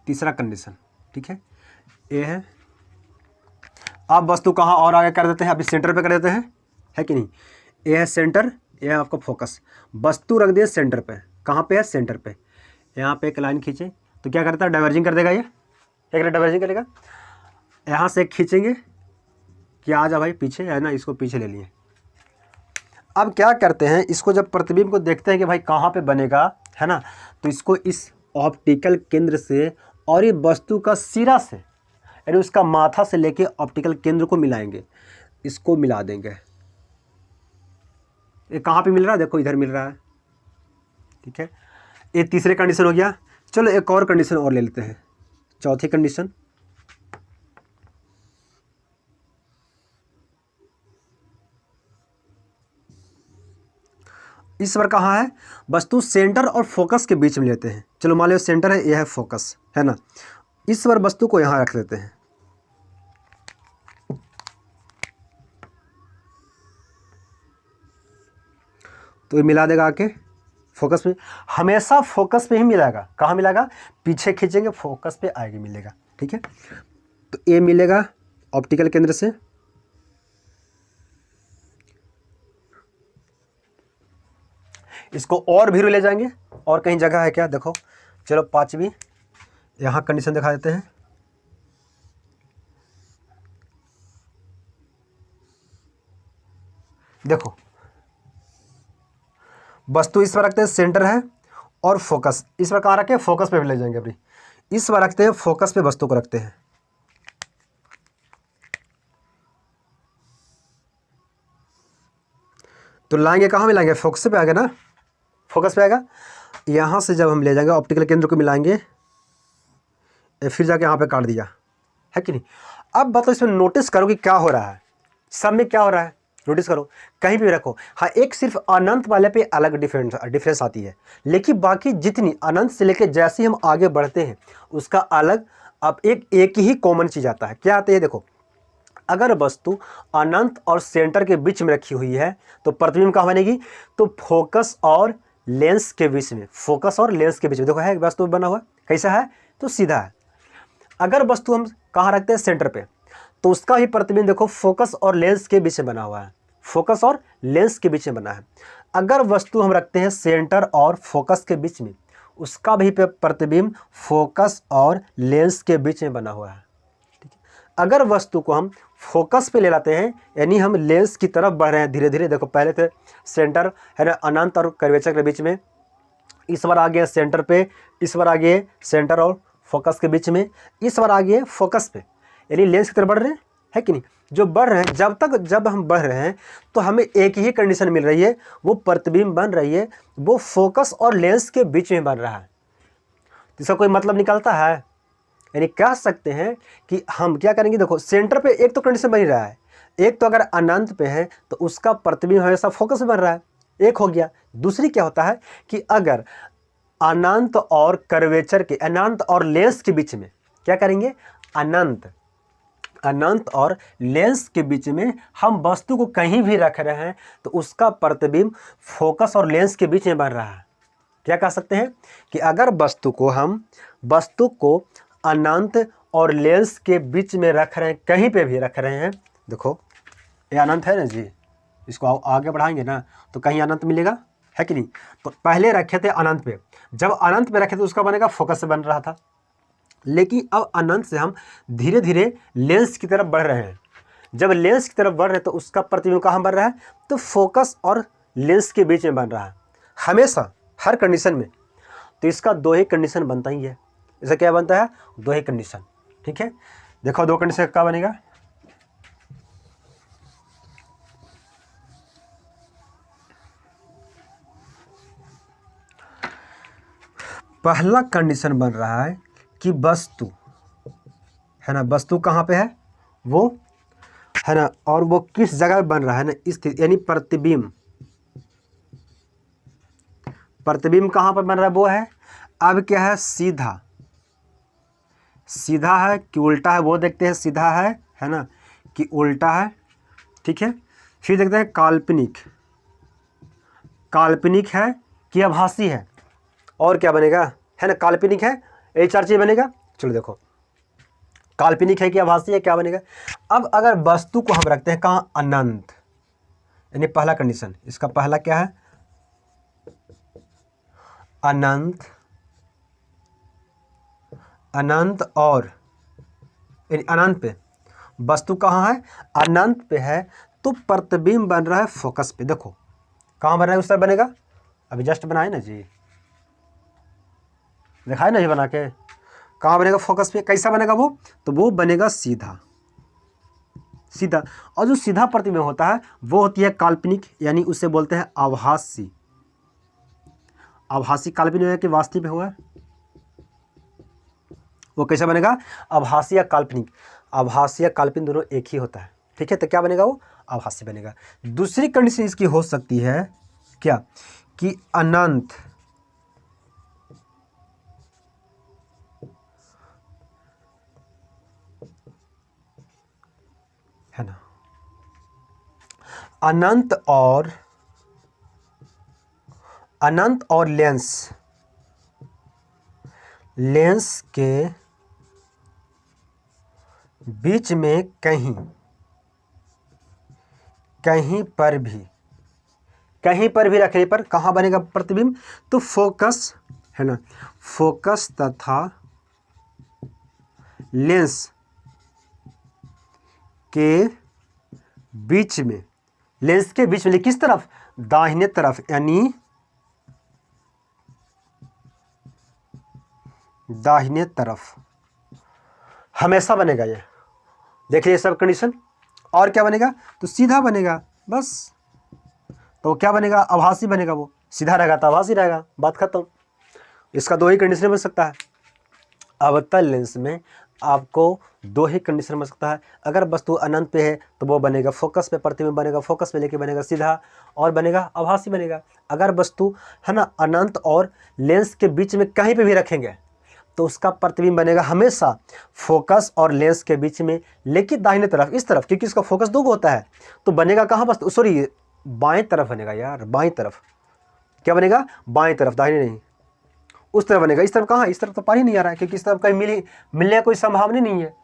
तीसरा कंडीशन, ठीक है, ये है। आप वस्तु कहाँ और आगे कर देते हैं, अभी सेंटर पे कर देते हैं, है कि नहीं। ये है सेंटर, ये है आपका फोकस। वस्तु रख दिए सेंटर पे, कहाँ पे है, सेंटर पे। यहाँ पे एक लाइन खींचे तो क्या करता है, डाइवर्जिंग कर देगा। ये एक डाइवर्जिंग करेगा, यहाँ से खींचेंगे कि आ जा भाई पीछे, है ना, इसको पीछे ले लिए। अब क्या करते हैं, इसको जब प्रतिबिंब को देखते हैं कि भाई कहाँ पे बनेगा, है ना, तो इसको इस ऑप्टिकल केंद्र से और ये वस्तु का सिरा से, यानी उसका माथा से लेके ऑप्टिकल केंद्र को मिलाएंगे, इसको मिला देंगे। ये कहाँ पे मिल रहा है, देखो इधर मिल रहा है, ठीक है। ये तीसरे कंडीशन हो गया। चलो एक और कंडीशन और ले लेते हैं, चौथी कंडीशन। इस बार कहाँ है, वस्तु सेंटर और फोकस के बीच में लेते हैं। चलो मान लो सेंटर है, यह है फोकस, है ना। इस बार वस्तु को यहाँ रख देते हैं, तो ये मिला देगा आके फोकस में। हमेशा फोकस पे ही मिलेगा। कहाँ मिलेगा, पीछे खींचेंगे फोकस पे आगे मिलेगा, ठीक है। तो ये मिलेगा ऑप्टिकल केंद्र से, इसको और भी ले जाएंगे। और कहीं जगह है क्या, देखो चलो पांचवी यहाँ कंडीशन दिखा देते हैं। देखो वस्तु इस पर रखते हैं, सेंटर है और फोकस इस पर कहाँ रखे, फोकस पे भी ले जाएंगे अभी। इस बार रखते हैं फोकस पे, वस्तु को रखते हैं, तो लाएंगे कहाँ मिलाएंगे, फोकस पे आएगा ना, फोकस पे आएगा। यहाँ से जब हम ले जाएंगे ऑप्टिकल केंद्र को मिलाएंगे, फिर जाके यहाँ पे काट दिया, है कि नहीं। अब बताओ इसमें नोटिस करो कि क्या हो रहा है, सब में क्या हो रहा है, नोटिस करो, कहीं भी रखो। हाँ एक सिर्फ अनंत वाले पे अलग डिफरेंस आती है, लेकिन बाकी जितनी अनंत से लेके जैसे हम आगे बढ़ते हैं उसका अलग अब एक ही कॉमन चीज़ आता है। क्या आता है, देखो अगर वस्तु अनंत और सेंटर के बीच में रखी हुई है तो प्रतिबिंब कहाँ बनेगी, तो फोकस और लेंस के बीच में, फोकस और लेंस के बीच में। देखो है वस्तु बना हुआ, कैसा है, तो सीधा है। अगर वस्तु हम कहाँ रखते हैं, सेंटर पे, तो उसका ही प्रतिबिंब देखो फोकस और लेंस के बीच में बना हुआ है, फोकस और लेंस के बीच में बना है। अगर वस्तु हम रखते हैं सेंटर और फोकस के बीच में, उसका भी प्रतिबिंब फोकस और लेंस के बीच में बना हुआ है, ठीक है। अगर वस्तु को हम फोकस पे ले लाते हैं, यानी हम लेंस की तरफ बढ़ रहे हैं धीरे धीरे, देखो पहले थे सेंटर, है ना, अनंत और कर्वेचर के बीच में, इस बार आ गए सेंटर पे, इस बार आ गए सेंटर और फोकस के बीच में, इस बार आ गए फोकस पे, यानी लेंस की तरफ बढ़ रहे हैं, है कि नहीं। जो बढ़ रहे हैं, जब हम बढ़ रहे हैं तो हमें एक ही कंडीशन मिल रही है, वो प्रतिबिंब बन रही है, वो फोकस और लेंस के बीच में बन रहा है। तो इसका कोई मतलब निकलता है, यानी कह सकते हैं कि हम क्या करेंगे, देखो सेंटर पे एक तो कंडीशन बन ही रहा है, एक तो अगर अनंत पे है तो उसका प्रतिबिंब हमेशा फोकस में बन रहा है, एक हो गया। दूसरी क्या होता है कि अगर अनंत और कर्वेचर के, अनंत और लेंस के बीच में क्या करेंगे, अनंत और लेंस के बीच में हम वस्तु को कहीं भी रख रहे हैं तो उसका प्रतिबिंब फोकस और लेंस के बीच में बन रहा है। क्या कह सकते हैं कि अगर वस्तु को अनंत और लेंस के बीच में रख रहे हैं, कहीं पे भी रख रहे हैं, देखो ये अनंत है ना जी, इसको आगे बढ़ाएंगे ना तो कहीं अनंत मिलेगा, है कि नहीं। तो पहले रखे थे अनंत पे, जब अनंत पे रखे थे उसका बनेगा फोकस से बन रहा था, लेकिन अब अनंत से हम धीरे धीरे लेंस की तरफ बढ़ रहे हैं। जब लेंस की तरफ बढ़ रहे हैं तो उसका प्रतिबिंब कहाँ बन रहा है, तो फोकस और लेंस के बीच में बन रहा है हमेशा, हर कंडीशन में। तो इसका दो ही कंडीशन बनता ही है। इसका क्या बनता है, दो ही कंडीशन, ठीक है। देखो दो कंडीशन क्या बनेगा, पहला कंडीशन बन रहा है कि वस्तु है ना, वस्तु कहाँ पे है वो, है ना, और वो किस जगह बन रहा है ना, स्थिति यानी प्रतिबिंब कहाँ पर बन रहा है वो है। अब क्या है, सीधा है कि उल्टा है वो देखते हैं, सीधा है ना, कि उल्टा है, ठीक है। फिर देखते हैं काल्पनिक है कि आभासी है, और क्या बनेगा, है ना, काल्पनिक है, ये चार चीज बनेगा। चलो देखो, काल्पनिक है कि आभासी है, क्या बनेगा। अब अगर वस्तु को हम रखते हैं कहाँ, अनंत, यानी पहला कंडीशन, इसका पहला क्या है, अनंत और यानी अनंत पे, वस्तु कहाँ है, अनंत पे है, तो प्रतिबिंब बन रहा है फोकस पे। देखो कहाँ बन रहा है, उस तरह बनेगा, अभी जस्ट बनाए ना जी, दिखाए ना ये बना के, कहाँ बनेगा, फोकस पे। कैसा बनेगा वो, तो वो बनेगा सीधा, और जो सीधा प्रतिबिंब होता है वो होती है काल्पनिक, यानी उसे बोलते हैं आभासी। काल्पनिक है कि वास्तविक हुआ, वो कैसा बनेगा, आभासी या काल्पनिक दोनों एक ही होता है, ठीक है। तो क्या बनेगा, वो आभासी बनेगा। दूसरी कंडीशन इसकी हो सकती है क्या, कि अनंत है ना, अनंत और लेंस के बीच में कहीं पर भी रखने पर कहाँ बनेगा प्रतिबिंब, तो फोकस, है ना, फोकस तथा लेंस के बीच में, किस तरफ, दाहिने तरफ, यानी दाहिने तरफ हमेशा बनेगा ये। देखिए सब कंडीशन, और क्या बनेगा, तो सीधा बनेगा बस। तो क्या बनेगा, आभासी बनेगा, वो सीधा रहेगा तो आभासी रहेगा, बात खत्म। इसका दो ही कंडीशन बन सकता है। अवतल लेंस में आपको दो ही कंडीशन बन सकता है। अगर वस्तु अनंत पे है तो वो बनेगा फोकस पे, प्रतिबिंब बनेगा फोकस पे लेके बनेगा सीधा, और बनेगा आभासी बनेगा। अगर वस्तु, है ना, अनंत और लेंस के बीच में कहीं पे भी रखेंगे तो उसका प्रतिबिंब बनेगा हमेशा फोकस और लेंस के बीच में, लेकिन दाहिने तरफ, इस तरफ, क्योंकि इसका फोकस दो होता है, तो बनेगा कहाँ, बस सॉरी बाएं तरफ बनेगा यार, बाएं तरफ। क्या बनेगा, बाएं तरफ, दाहिने नहीं, उस तरफ बनेगा। इस तरफ कहाँ, इस तरफ तो पा ही नहीं आ रहा है, क्योंकि इस तरफ कहीं मिलने का कोई संभावना नहीं है,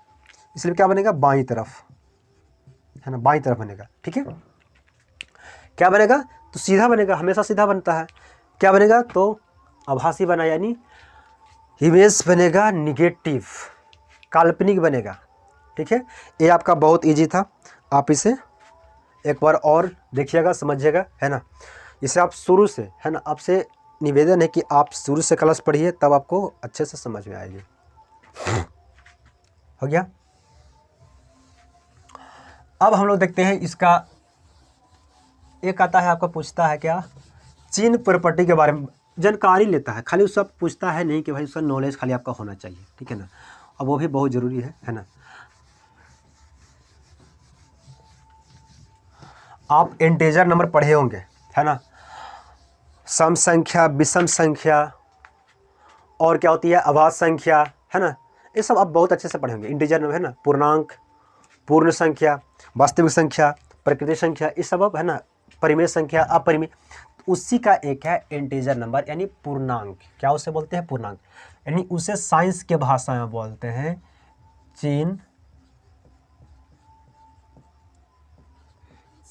इसलिए क्या बनेगा, बाईं तरफ, है ना, बाईं तरफ बनेगा, ठीक है। क्या बनेगा, तो सीधा बनेगा, हमेशा सीधा बनता है। क्या बनेगा, तो आभासी बना, यानी इमेज बनेगा निगेटिव, काल्पनिक बनेगा, ठीक है। ये आपका बहुत इजी था, आप इसे एक बार और देखिएगा, समझिएगा, है ना। इसे आप शुरू से, है ना, आपसे निवेदन है कि आप शुरू से क्लास पढ़िए, तब आपको अच्छे से समझ में आएगी। हो गया। अब हम लोग देखते हैं इसका एक आता है, आपका पूछता है क्या, चिन्ह प्रॉपर्टी के बारे में जानकारी लेता है, खाली उसका पूछता है नहीं कि भाई उसका नॉलेज खाली आपका होना चाहिए, ठीक है ना, अब वो भी बहुत ज़रूरी है ना। आप इंटीजर नंबर पढ़े होंगे, है ना, सम संख्या, विषम संख्या, और क्या होती है अभाज्य संख्या, है ना, ये सब आप बहुत अच्छे से पढ़े होंगे। इंटीजर नंबर, है ना, पूर्णांक, पूर्ण संख्या, वास्तविक संख्या, प्रकृति संख्या, ये सब अब, है ना, परिमेय संख्या, अपरिमेय, उसी का एक है इंटीजर नंबर यानी पूर्णांक। क्या उसे बोलते हैं? पूर्णांक। यानी उसे साइंस के भाषा में बोलते हैं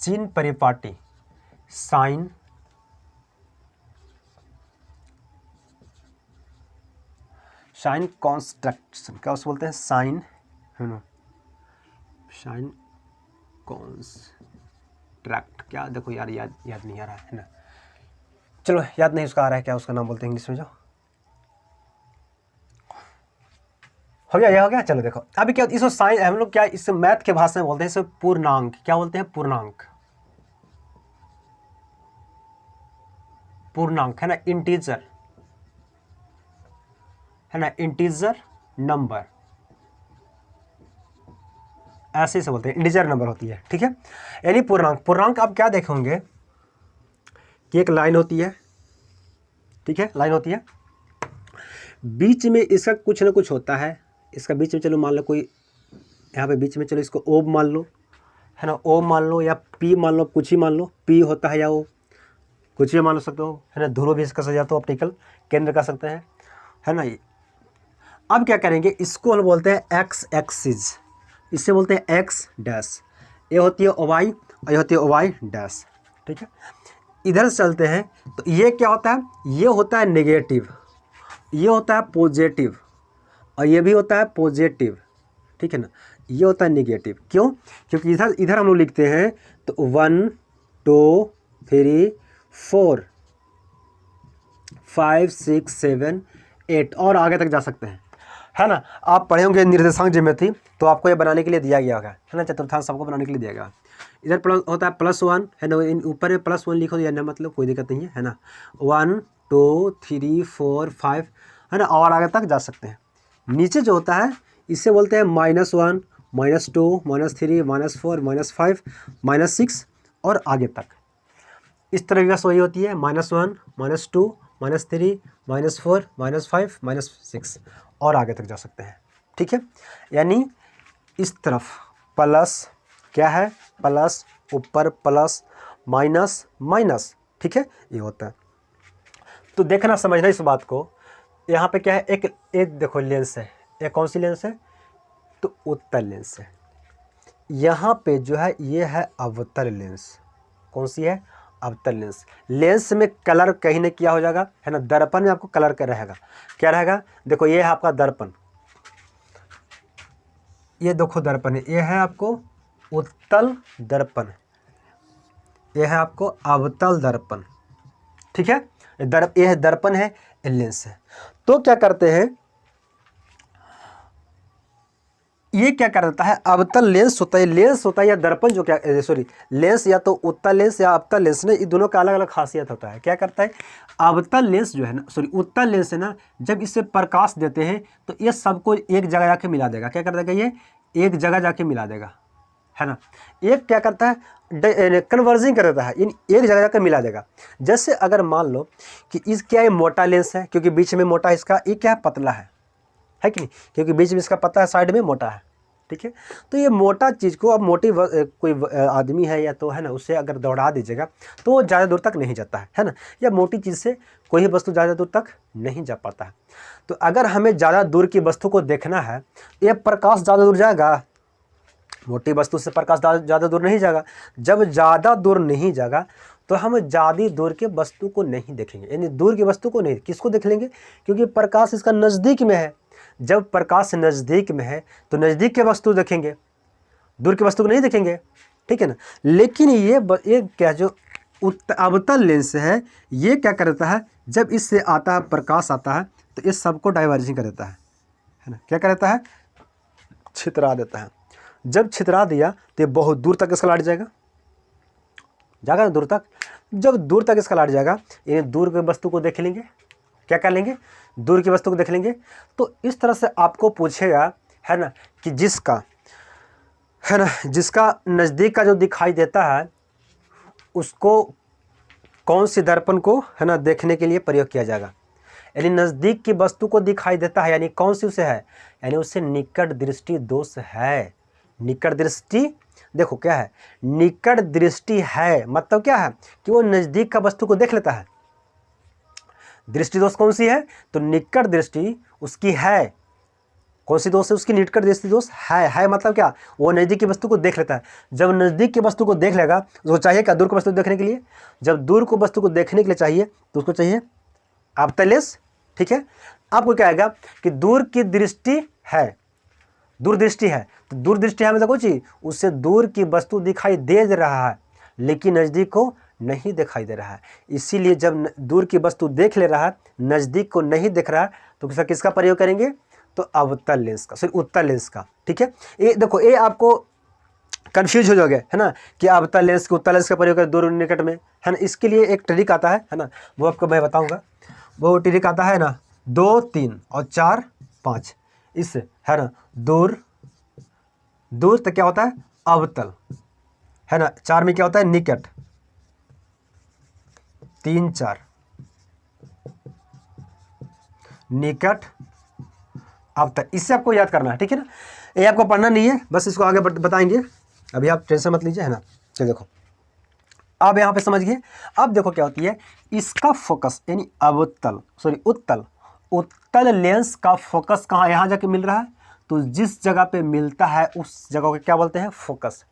चीन परिपाटी, साइन कॉन्स्ट्रक्शन। क्या उसे बोलते हैं? साइन, है ना, साइन कॉन्स्ट्रक्ट। क्या देखो यार, याद नहीं आ रहा है ना, चलो याद नहीं उसका आ रहा है, क्या उसका नाम बोलते हैं इंग्लिश में? जो हो गया, यह हो गया। चलो देखो अभी क्या इसको साइन, हम लोग क्या इस मैथ के भाषा में बोलते हैं इसे पूर्णांक। क्या बोलते हैं? पूर्णांक। पूर्णांक है ना, इंटीजर, है ना, इंटीजर नंबर, ऐसे से बोलते हैं, इंटीजर नंबर होती है, ठीक है। यानी पूर्णांक। पूर्णांक आप क्या देखेंगे कि एक लाइन होती है, ठीक है, लाइन होती है, बीच में इसका कुछ ना कुछ होता है। इसका बीच में चलो मान लो कोई यहाँ पे बीच में, चलो इसको ओ मान लो, है ना, ओ मान लो या पी मान लो, कुछ ही मान लो, पी होता है या ओ, कुछ भी मान सकते हो, है ना। ध्रुव भी इसका सजा तो ऑप्टिकल केंद्र कर सकते हैं, है ना। अब क्या करेंगे, इसको हम बोलते हैं एक्स एक्सिस, इससे बोलते हैं एक्स डैश। ये होती है ओवाई और ये होती है ओवाई डैश, ठीक है। इधर से चलते हैं तो ये क्या होता है? ये होता है नेगेटिव, ये होता है पॉजिटिव और ये भी होता है पॉजिटिव, ठीक है ना। ये होता है नेगेटिव। क्यों? क्योंकि इधर हम लोग लिखते हैं तो 1 2 3 4 5 6 7 8 और आगे तक जा सकते हैं, है ना। आप पढ़े होंगे निर्देशांक ज्योमेट्री, तो आपको ये बनाने के लिए दिया गया होगा, है ना, चतुर्थांश सबको बनाने के लिए दिया गया। इधर प्लस होता है +1, है ना, ऊपर में +1 लिखो या ना, मतलब कोई दिक्कत नहीं है ना। 1 2 3 4 5, है ना, और आगे तक जा सकते हैं। नीचे जो होता है इसे बोलते हैं -1 -2 -3 -4 -5 -6 और आगे तक। इस तरह की वही होती है -1 -2 -3 -4 -5 -6 और आगे तक जा सकते हैं, ठीक है। यानी इस तरफ प्लस, क्या है, प्लस, ऊपर प्लस, माइनस माइनस, ठीक है, ये होता है। तो देखना, समझना इस बात को। यहाँ पे क्या है, एक देखो लेंस है, एक कौन सी लेंस है? तो उत्तल लेंस है। यहाँ पे जो है ये है अवतल लेंस। कौन सी है? अवतल लेंस। लेंस में कलर कहीं न किया हो जाएगा, है ना। दर्पण में आपको कलर का रहेगा, क्या रहेगा? देखो ये है आपका दर्पण, ये देखो दर्पण है, ये है आपको उत्तल दर्पण, ये है आपको अवतल दर्पण, ठीक है। ये है दर्पण है, ये लेंस है। तो क्या करते हैं, ये क्या कर देता है, अवतल लेंस होता है, लेंस होता है या दर्पण जो क्या, सॉरी, लेंस या तो उत्तल लेंस या अवतल लेंस ने, ये दोनों का अलग अलग खासियत होता है। क्या करता है, अवतल लेंस जो है ना, सॉरी उत्तल लेंस है ना, जब इससे प्रकाश देते हैं तो ये सबको एक जगह जाके मिला देगा। क्या कर देगा, ये एक जगह जाके मिला देगा, है ना। एक क्या करता है, कन्वर्जिंग कर देता है, यानी एक जगह जाकर मिला देगा। जैसे अगर मान लो कि इस क्या है, मोटा लेंस है, क्योंकि बीच में मोटा है इसका, ये क्या है, पतला है कि नहीं, क्योंकि बीच में इसका पतला है, साइड में मोटा है, ठीक है। तो ये मोटा चीज़ को अब कोई आदमी है या तो, है ना, उससे अगर दौड़ा दीजिएगा तो वो ज़्यादा दूर तक नहीं जाता है ना। या मोटी चीज़ से कोई वस्तु ज़्यादा दूर तक नहीं जा पाता है। तो अगर हमें ज़्यादा दूर की वस्तु को देखना है, ये प्रकाश ज़्यादा दूर जाएगा, मोटी वस्तु से प्रकाश ज़्यादा दूर नहीं जाएगा। जब ज़्यादा दूर नहीं जाएगा तो हम ज़्यादा दूर के वस्तु को नहीं देखेंगे, यानी दूर की वस्तु को नहीं, किसको देख लेंगे, क्योंकि प्रकाश इसका नज़दीक में है। जब प्रकाश नज़दीक में है तो नज़दीक के वस्तु देखेंगे, दूर की वस्तु को नहीं देखेंगे, ठीक है ना। लेकिन ये क्या जो अवतल लेंस है, ये क्या करता है, जब इससे आता है प्रकाश आता है तो ये सबको डाइवर्जिंग कर देता है ना। क्या कर देता है, छितरा देता है। जब छितरा दिया तो ये बहुत दूर तक इसका लाट जाएगा ना, दूर तक। जब दूर तक इसका लाट जाएगा, यानी दूर की वस्तु को देख लेंगे, क्या कर लेंगे, दूर की वस्तु को देख लेंगे। तो इस तरह से आपको पूछेगा, है ना, कि जिसका, है ना, जिसका नज़दीक का जो दिखाई देता है उसको कौन सी दर्पण को, है ना, देखने के लिए प्रयोग किया जाएगा। यानी नज़दीक की वस्तु को दिखाई देता है, यानी कौन सी उसे है, यानी उससे निकट दृष्टि दोष है, निकट दृष्टि देखो क्या है, निकट दृष्टि है मतलब क्या है कि वो नज़दीक का वस्तु को देख लेता है। दृष्टि दोष कौन सी है, तो निकट दृष्टि उसकी है। कौन सी दोष है उसकी, निकट दृष्टि दोष है मतलब क्या, वो नज़दीक की वस्तु को देख लेता है। जब नज़दीक की वस्तु को देख लेगा तो उसको चाहिए क्या, दूर की वस्तु को देखने के लिए। जब दूर को वस्तु को देखने के लिए चाहिए तो उसको चाहिए आपतन लेंस। ठीक है, आपको क्या आएगा कि दूर की दृष्टि है, दूरदृष्टि है, तो दूरदृष्टि है मतलब कुछ उससे दूर की वस्तु दिखाई दे रहा है लेकिन नज़दीक को नहीं दिखाई दे रहा है। इसीलिए जब दूर की वस्तु देख ले रहा है, नज़दीक को नहीं दिख रहा है, तो किसका प्रयोग करेंगे, तो अवतल लेंस का, सॉरी उत्तल लेंस का। ठीक है, ये देखो ये आपको कंफ्यूज हो जाओगे है ना कि अवतल लेंस के उत्तल लेंस का प्रयोग करें दूर निकट में, है ना। इसके लिए एक ट्रिक आता है ना, वो आपको मैं बताऊंगा। वो ट्रिक आता है ना 2, 3 और 4, 5, इससे है ना दूर, दूर तक क्या होता है अवतल, है ना। 4 में क्या होता है निकट, 3, 4 निकट अवतल, इससे आपको याद करना है। ठीक है ना, ये आपको पढ़ना नहीं है, बस इसको आगे बताएंगे, अभी आप टेंशन मत लीजिए, है ना। चलिए देखो अब यहाँ पे समझिए। अब देखो क्या होती है, इसका फोकस यानी अवतल सॉरी उत्तल, उत्तल लेंस का फोकस कहाँ, यहाँ जाके मिल रहा है, तो जिस जगह पे मिलता है उस जगह को क्या बोलते हैं, फोकस।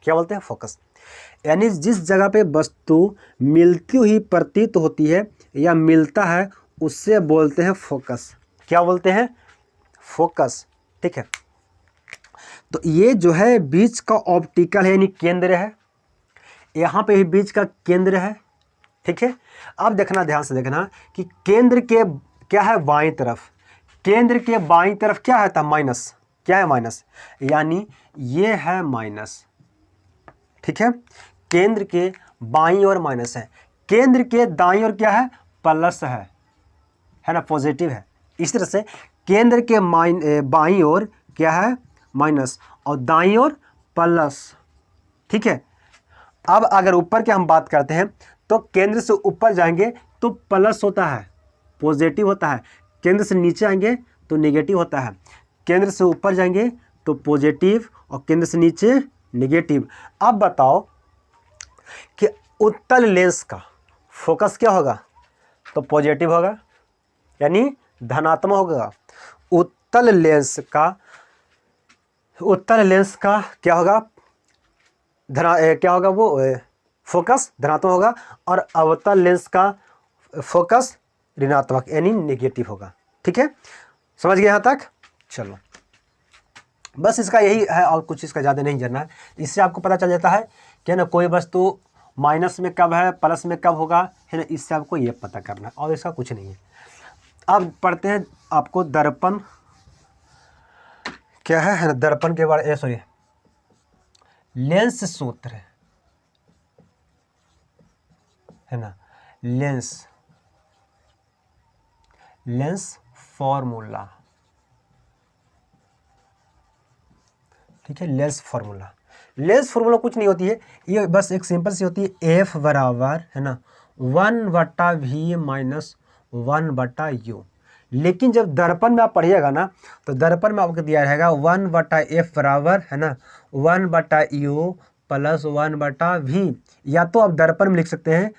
क्या बोलते हैं, फोकस। यानी जिस जगह पे वस्तु मिलती हुई प्रतीत होती है या मिलता है उससे बोलते हैं फोकस। क्या बोलते हैं, फोकस। ठीक है, तो ये जो है बीच का ऑप्टिकल है यानी केंद्र है, यहाँ पे भी बीच का केंद्र है। ठीक है, अब देखना, ध्यान से देखना कि केंद्र के क्या है बाईं तरफ, केंद्र के बाईं तरफ क्या है था माइनस, क्या है माइनस, यानी ये है माइनस। ठीक है, केंद्र के बाईं ओर माइनस है, केंद्र के दाईं ओर क्या है प्लस है ना, पॉजिटिव है। इस तरह से केंद्र के बाईं ओर क्या है माइनस और दाईं ओर प्लस। ठीक है, अब अगर ऊपर की हम बात करते हैं तो केंद्र से ऊपर जाएंगे तो प्लस होता है, पॉजिटिव होता है, केंद्र से नीचे आएंगे तो नेगेटिव होता है, केंद्र से ऊपर जाएंगे तो पॉजिटिव और केंद्र से नीचे नेगेटिव। अब बताओ कि उत्तल लेंस का फोकस क्या होगा, तो पॉजिटिव होगा यानी धनात्मक होगा। उत्तल लेंस का क्या होगा, क्या होगा वो फोकस धनात्मक होगा, और अवतल लेंस का फोकस ऋणात्मक यानी नेगेटिव होगा। ठीक है, समझ गए यहाँ तक। चलो बस इसका यही है और कुछ इसका ज़्यादा नहीं जानना है। इससे आपको पता चल जाता है कि ना कोई वस्तु माइनस में कब है प्लस में कब होगा, है ना, इससे आपको ये पता करना है और इसका कुछ नहीं है। अब पढ़ते हैं आपको दर्पण क्या है ना, दर्पण के बारे सॉरी लेंस सूत्र है ना, लेंस फॉर्मूला। ठीक है, लेंस फार्मूला कुछ नहीं होती है, ये बस एक सिंपल सी होती है, एफ बराबर है ना 1/v माइनस 1/u। लेकिन जब दर्पण में आप पढ़िएगा ना तो दर्पण में आपको दिया रहेगा 1/f बराबर है ना 1/u प्लस 1/v, या तो आप दर्पण में लिख सकते हैं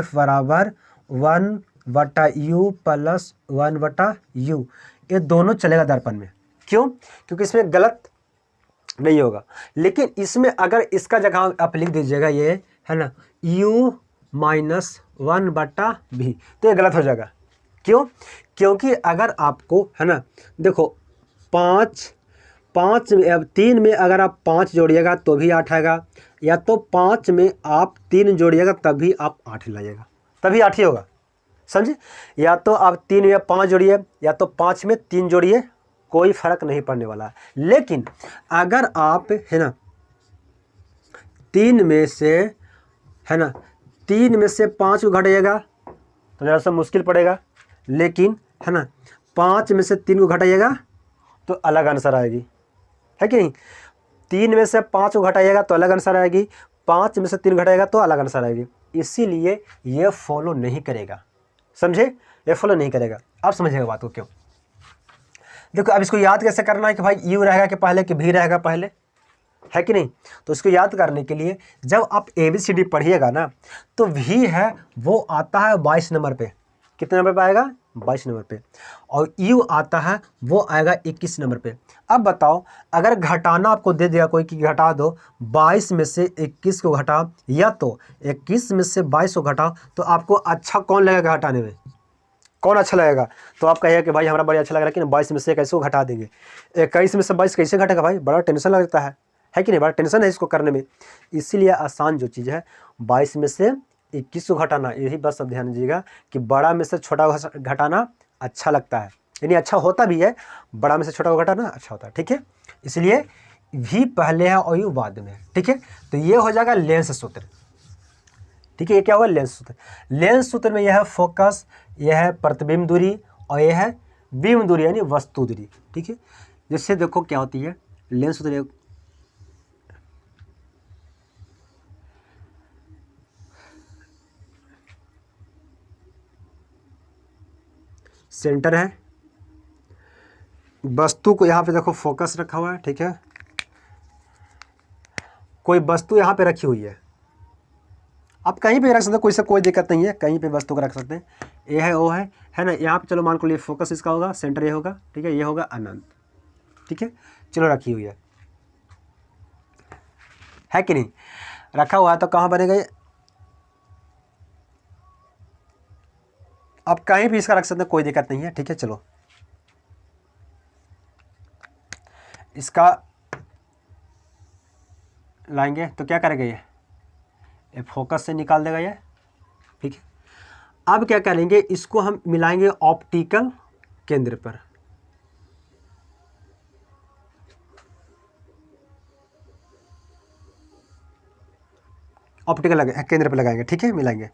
f बराबर 1/u प्लस 1/u, ये दोनों चलेगा दर्पण में। क्यों, क्योंकि इसमें गलत नहीं होगा। लेकिन इसमें अगर इसका जगह आप लिख दीजिएगा ये है ना u माइनस 1/v, तो ये गलत हो जाएगा। क्यों, क्योंकि अगर आपको है ना देखो 5 में अब 3 में अगर आप 5 जोड़िएगा तो भी 8 आएगा, या तो 5 में आप 3 जोड़िएगा तभी आप 8 लाइएगा, तभी 8 ही होगा, समझे। या तो आप 3 में 5 जोड़िए या तो 5 में 3 जोड़िए, कोई फर्क नहीं पड़ने वाला है। लेकिन अगर आप है ना 3 में से है ना 3 में से 5 को घटाइएगा तो ज़रा सा मुश्किल पड़ेगा, लेकिन है ना 5 में से 3 को घटाइएगा तो अलग आंसर आएगी, है कि नहीं। 3 में से 5 को घटाइएगा तो अलग आंसर आएगी, 5 में से 3 घटाइएगा तो अलग आंसर आएगी। इसीलिए ये फॉलो नहीं करेगा, समझे, ये फॉलो नहीं करेगा। अब समझिएगा बात को क्यों। देखो अब इसको याद कैसे करना है कि भाई यू रहेगा कि पहले कि भी रहेगा पहले, है कि नहीं। तो इसको याद करने के लिए जब आप ABCD पढ़िएगा ना तो V है वो आता है 22 नंबर पे। कितने नंबर पे आएगा? 22 नंबर पे। और U आता है वो आएगा 21 नंबर पे। अब बताओ, अगर घटाना आपको दे दिया कोई कि घटा दो 22 में से 21 को घटा, या तो 21 में से 22 को घटा, तो आपको अच्छा कौन लगेगा घटाने में? कौन अच्छा लगेगा? तो आप कहिए कि भाई हमारा बड़ा अच्छा लग रहा है कि 22 में से 21 को घटा देंगे। 21 में से 22 कैसे घटेगा भाई? बड़ा टेंशन लगता है कि नहीं? बड़ा टेंशन है इसको करने में। इसीलिए आसान जो चीज़ है 22 में से 21 को घटाना, यही बस अब ध्यान दीजिएगा कि बड़ा में से छोटा घटाना अच्छा लगता है, यानी अच्छा होता भी है। बड़ा में से छोटा को घटाना अच्छा होता है, ठीक है। इसलिए V पहले है और U बाद में है, ठीक है। तो ये हो जाएगा लेंस सूत्र, ठीक है। ये क्या होगा? लेंस सूत्र। लेंस सूत्र में यह है फोकस, यह है प्रतिबिंब दूरी और यह है बीम दूरी यानी वस्तु दूरी, ठीक है। जिससे देखो क्या होती है लेंस सूत्र, सेंटर है, वस्तु को यहाँ पे देखो फोकस रखा हुआ है, ठीक है। कोई वस्तु यहाँ पे रखी हुई है, आप कहीं पे रख सकते हैं, कोई से कोई दिक्कत नहीं है, कहीं पे वस्तु को रख सकते हैं। ये है ओ है ना। यहाँ पे चलो मान को लिए फोकस इसका होगा, सेंटर ये होगा, ठीक है। ये होगा अनंत, ठीक है। चलो रखी हुई है कि नहीं? रखा हुआ है तो कहाँ बनेगा ये? आप कहीं भी इसका रख सकते हैं, कोई दिक्कत नहीं है, ठीक है। चलो इसका लाएंगे तो क्या करेगा ये फोकस से निकाल देगा ये, ठीक है। अब क्या करेंगे, इसको हम मिलाएंगे ऑप्टिकल केंद्र पर। ऑप्टिकल केंद्र पर लगाएंगे, ठीक है, मिलाएंगे।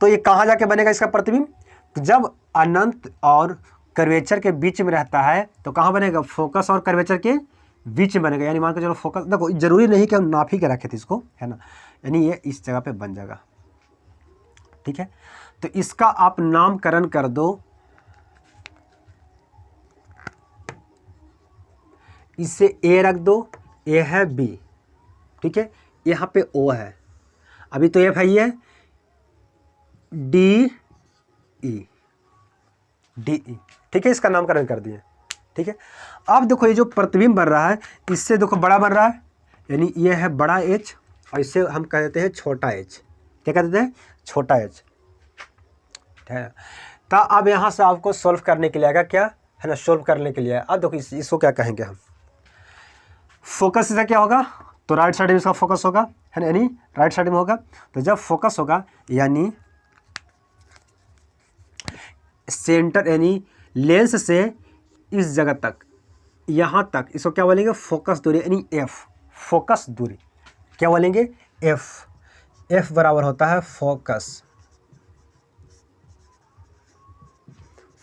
तो ये कहाँ जाके बनेगा इसका प्रतिबिंब? जब अनंत और कर्वेचर के बीच में रहता है तो कहाँ बनेगा? फोकस और कर्वेचर के बीच में बनेगा। यानी मान के चलो फोकस, देखो जरूरी नहीं कि हम नाप ही के रखे थे इसको, है ना। यानी ये इस जगह पे बन जाएगा, ठीक है। तो इसका आप नामकरण कर दो, इसे ए रख दो, ए है बी, ठीक है। यहाँ पे ओ है, अभी तो एफ है, ये डी ई, ठीक है। इसका नामकरण कर दिए, ठीक है। अब देखो ये जो प्रतिबिंब बन रहा है इससे देखो बड़ा बन रहा है, यानी ये है बड़ा एच और इससे हम कह देते हैं छोटा एच। क्या कह देते हैं? छोटा एच, ठीक है। तो अब यहाँ से आपको सॉल्व करने के लिए आएगा क्या, है ना, सॉल्व करने के लिए। अब देखो इसको क्या कहेंगे हम? फोकस इसका क्या होगा? तो राइट साइड में इसका फोकस होगा, है ना, यानी राइट साइड में होगा। तो जब फोकस होगा यानी सेंटर, यानी लेंस से इस जगह तक, यहाँ तक, इसको क्या बोलेंगे? फोकस दूरी, यानी एफ, फोकस दूरी क्या बोलेंगे? एफ बराबर होता है